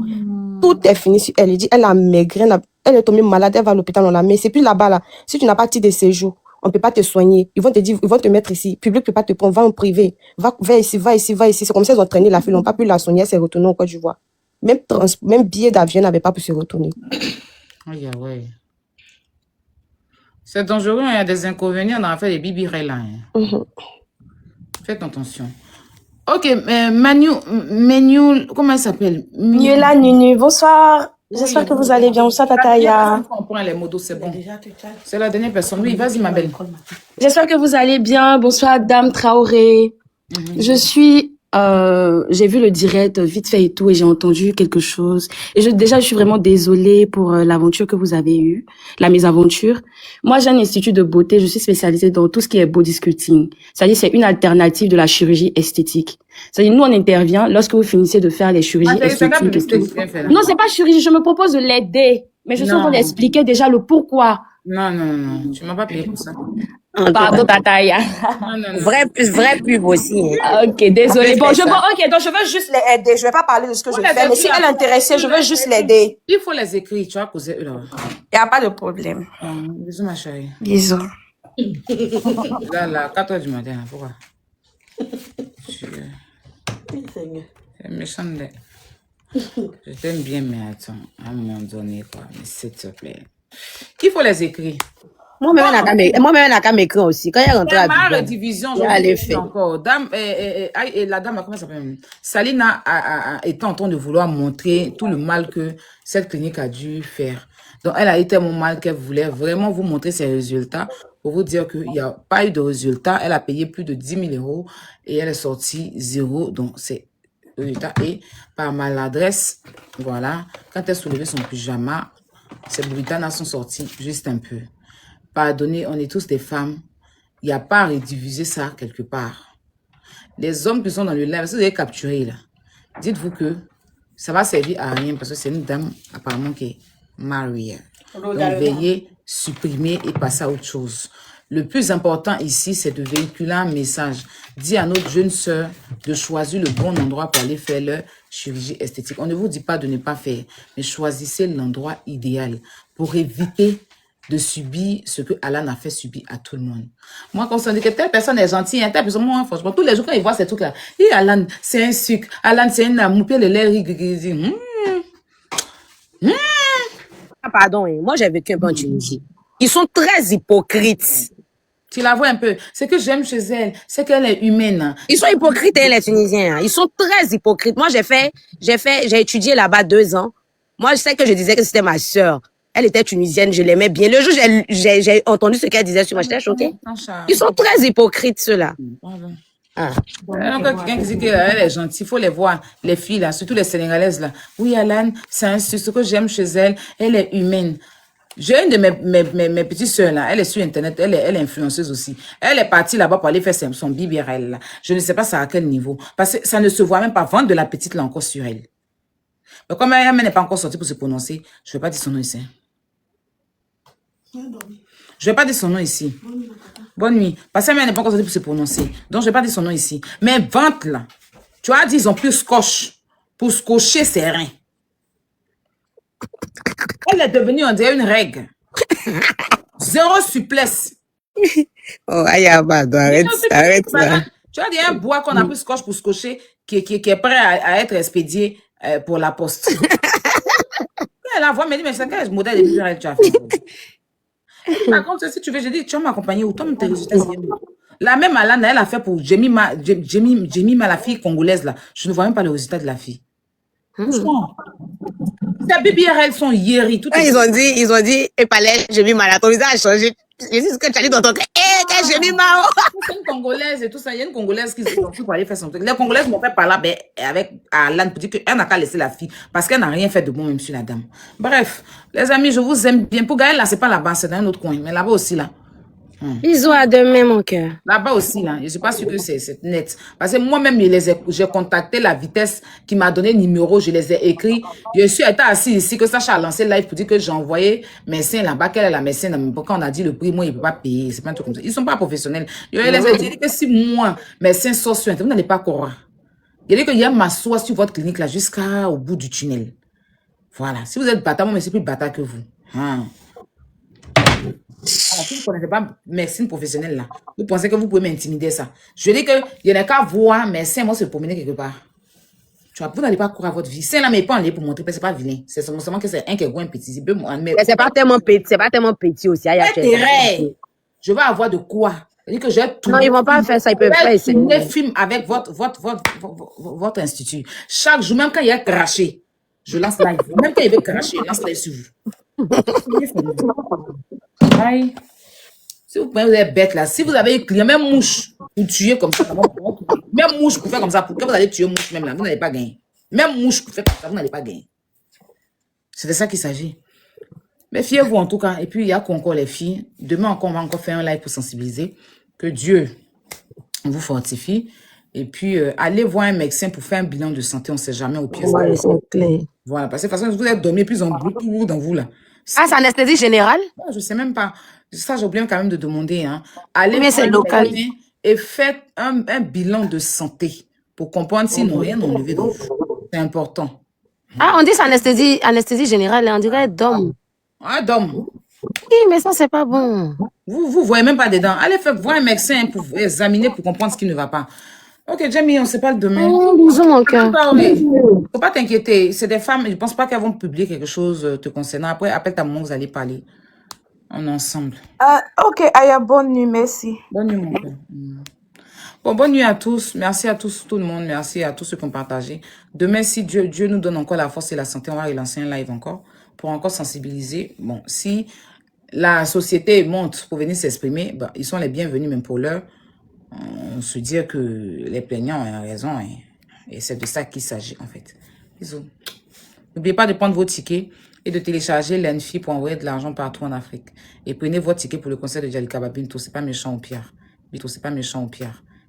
tout est fini sur elle. Elle dit, elle a maigré, elle est tombée malade, elle va à l'hôpital, on la met. C'est plus là-bas, là. Si tu n'as pas de titre de séjour, on ne peut pas te soigner. Ils vont te dire, ils vont te mettre ici. Public ne peut pas te prendre. Va en privé. Va ici, va ici, va ici. C'est comme ça, ils ont traîné la fille. Ils n'ont pas pu la soigner. Elle s'est retournée en Côte d'Ivoire. Même billet d'avion n'avait pas pu se retourner. Oui, ouais. C'est dangereux, il y a des inconvénients dans l'affaire des bibirelles, là. Faites attention. Ok, Menu, comment elle s'appelle? Nuela Nunu, bonsoir. J'espère que vous allez bien. Bonsoir, Tataya. On prend les motos, c'est bon. C'est la dernière personne. Oui, vas-y, ma belle. J'espère que vous allez bien. Bonsoir, Dame Traoré. J'ai vu le direct vite fait et tout, et j'ai entendu quelque chose. Et déjà, je suis vraiment désolée pour l'aventure que vous avez eue, la mésaventure. Moi, j'ai un institut de beauté, je suis spécialisée dans tout ce qui est body sculpting. C'est-à-dire, c'est une alternative de la chirurgie esthétique. C'est-à-dire, nous, on intervient lorsque vous finissez de faire les chirurgies esthétiques et tout. Non, c'est pas chirurgie, je me propose de l'aider. Mais je suis en train d'expliquer déjà le pourquoi. Non, tu m'as pas payé pour ça. Pardon, Tataya. Vrai pub aussi. Ok, désolé. Donc je veux juste les aider. Je vais pas parler de ce que je fais, mais si elle est intéressée, je veux juste l'aider. Il faut les écrire, tu vas causer eux là. Il n'y a pas de problème. Bisous, ma chérie. Bisous. Là, 4h du matin, pourquoi? C'est méchant, je t'aime bien, mais attends, à un moment donné, quoi. Mais s'il te plaît. Il faut les écrire. Moi-même, elle n'a qu'à m'écrire aussi. Quand elle est rentrée à la division, encore. La dame, comment ça s'appelle? Salina était en train de vouloir montrer tout le mal que cette clinique a dû faire. Donc, elle a été tellement mal qu'elle voulait vraiment vous montrer ses résultats pour vous dire qu'il n'y a pas eu de résultats. Elle a payé plus de 10 000 euros et elle est sortie 0. Donc, c'est résultat. Et par maladresse, voilà, quand elle soulevait son pyjama, ses brutanas sont sorties juste un peu. Pardonnez, on est tous des femmes. Il n'y a pas à rediviser ça quelque part. Les hommes qui sont dans le live, si vous avez capturé là, dites-vous que ça va servir à rien parce que c'est une dame apparemment qui est mariée. Donc veuillez supprimer et passer à autre chose. Le plus important ici, c'est de véhiculer un message. Dis à notre jeune sœur de choisir le bon endroit pour aller faire leur chirurgie esthétique. On ne vous dit pas de ne pas faire, mais choisissez l'endroit idéal pour éviter de subir ce que Alan a fait subir à tout le monde. Moi, quand on dit que telle personne est gentille, hein, telle personne, moi, franchement, tous les jours, quand ils voient ces trucs-là, Alan, c'est un sucre, Alan, c'est un amour, puis le lait, il dit, Ah, pardon, hein. Moi, j'ai vécu un peu en Tunisie. Ils sont très hypocrites. tu la vois un peu. Ce que j'aime chez elle, c'est qu'elle est humaine. Hein. Ils sont hypocrites, hein, les Tunisiens. Hein. Ils sont très hypocrites. Moi, j'ai étudié là-bas 2 ans. Moi, je sais que je disais que c'était ma sœur. Elle était tunisienne, je l'aimais bien. Le jour où j'ai entendu ce qu'elle disait sur moi, j'étais choquée. Ils sont très hypocrites, ceux-là. Ah. Donc, quelqu'un qui dit qu'elle est gentille, il faut les voir, les filles, là, surtout les Sénégalaises. Là. Oui, Alan, c'est ce que j'aime chez elle, elle est humaine. J'ai une de mes petites sœurs, là, elle est sur Internet, elle est influenceuse aussi. Elle est partie là-bas pour aller faire son BBRL. Là. Je ne sais pas ça à quel niveau, parce que ça ne se voit même pas vendre de la petite là encore sur elle. Mais comme elle n'est pas encore sortie pour se prononcer, je ne vais pas dire son nom ici. Je ne vais pas dire son nom ici. Bonne nuit. Parce qu'elle n'est pas encore sortie pour se prononcer. Donc, je ne vais pas dire son nom ici. Mais vente là, tu as dit, ils ont plus scotch pour scotcher ses reins. Elle est devenue, on dirait, une règle. Zéro souplesse. Oh, Ayaba, arrête ça. Tu as dit un bois qu'on a plus scotch pour scotcher qui est prêt à être expédié pour la poste. Elle a voix, mais dit, mais c'est quel modèle de BBRL tu as fait? Par contre, si tu veux, je dis, tu vas m'accompagner où? Toi, tes résultats, la même Alana, elle a fait pour Jemima, la fille congolaise, là. Je ne vois même pas le résultat de la fille. Franchement. Ces BBRL sont yéris. Ils ont dit, et palais, Jemima, là, ton visage a changé. Je sais ce que tu as dit dans ton cœur. Eh, Jemima! C'est une Congolaise et tout ça. Il y a une Congolaise qui s'est sortie pour aller faire son truc. Les Congolaises m'ont fait parler avec Alan pour dire qu'elle n'a qu'à laisser la fille parce qu'elle n'a rien fait de bon, même sur la dame. Bref, les amis, je vous aime bien. Pour Gaël, là, c'est pas là-bas, c'est dans un autre coin. Mais là-bas aussi, là. Ils ont à demain, mon cœur. Là-bas aussi, là. Je ne suis pas sûre que c'est net. Parce que moi-même, j'ai contacté la vitesse qui m'a donné le numéro. Je les ai écrits. Je suis assis ici, que Sacha a lancé live pour dire que j'ai envoyé médecin là-bas. Quelle est la médecin? Quand on a dit le prix, moi, il ne peut pas payer. C'est pas un truc comme ça. Ils ne sont pas professionnels. Je les ai dit que si moi, médecin sort sur Internet, vous n'allez pas croire. Il dit qu'il y a ma soie sur votre clinique là jusqu'au bout du tunnel. Voilà. Si vous êtes bâtard, moi, je suis plus bâtard que vous. Si vous ne connaissez pas médecine professionnelle là, vous pensez que vous pouvez m'intimider ça. Je dis qu'il n'y a qu'à voir médecin, moi, se promener quelque part. Tu vois, vous n'allez pas courir à votre vie. C'est là, mais pas en lieu pour montrer, parce que c'est pas vilain. C'est seulement que c'est un qui est un petit. Mais c'est pas tellement petit aussi. Je vais avoir de quoi. C'est-à-dire que j'ai tout. Non, ils vont pas faire ça, ils peuvent pas essayer. Des films avec votre institut. Chaque jour, même quand il y a craché, je lance live. Même quand il veut cracher, je lance live sur vous. Aïe. Si vous êtes bête là, si vous avez un client, même mouche, vous tuez comme ça, même mouche pour faire comme ça, pourquoi vous allez tuer mouche même là, vous n'allez pas gagner. Même mouche pour faire comme ça, vous n'allez pas gagner. C'est de ça qu'il s'agit. Mais fiez-vous en tout cas, et puis il y a encore les filles. Demain encore, on va encore faire un live pour sensibiliser. Que Dieu vous fortifie. Et puis, allez voir un médecin pour faire un bilan de santé, on ne sait jamais au pire. Ouais, c'est clair. Voilà, parce que de toute façon, vous êtes dormi plus en bout dans vous là. Ah, c'est anesthésie générale? Je ne sais même pas. Ça, j'ai oublié quand même de demander. Hein. Allez mais c'est local. Et faites un bilan de santé pour comprendre s'ils n'ont rien enlevé de vous. C'est important. Ah, on dit c'est anesthésie générale, on dirait d'homme. Ah, d'homme. Oui, mais ça, c'est pas bon. Vous voyez même pas dedans. Allez voir un médecin pour examiner, pour comprendre ce qui ne va pas. Ok, Jamie, on ne sait pas le demain. Bisous, mon cœur. Faut pas t'inquiéter. C'est des femmes, je ne pense pas qu'elles vont publier quelque chose te concernant. Après, appelle ta maman, vous allez parler. On est ensemble. Ok, Aya, bonne nuit, merci. Bonne nuit, mon cœur. Bon, bonne nuit à tous. Merci à tous, tout le monde. Merci à tous ceux qui ont partagé. Demain, si Dieu nous donne encore la force et la santé, on va relancer un live encore pour encore sensibiliser. Bon, si la société monte pour venir s'exprimer, bah, ils sont les bienvenus, même pour l'heure. On se dit que les plaignants ont raison. Et c'est de ça qu'il s'agit, en fait. Bisous. N'oubliez pas de prendre vos tickets et de télécharger l'ENFI pour envoyer de l'argent partout en Afrique. Et prenez votre ticket pour le concert de Jalika Babinto. C'est pas méchant au pire. Bito, c'est pas méchant au pire.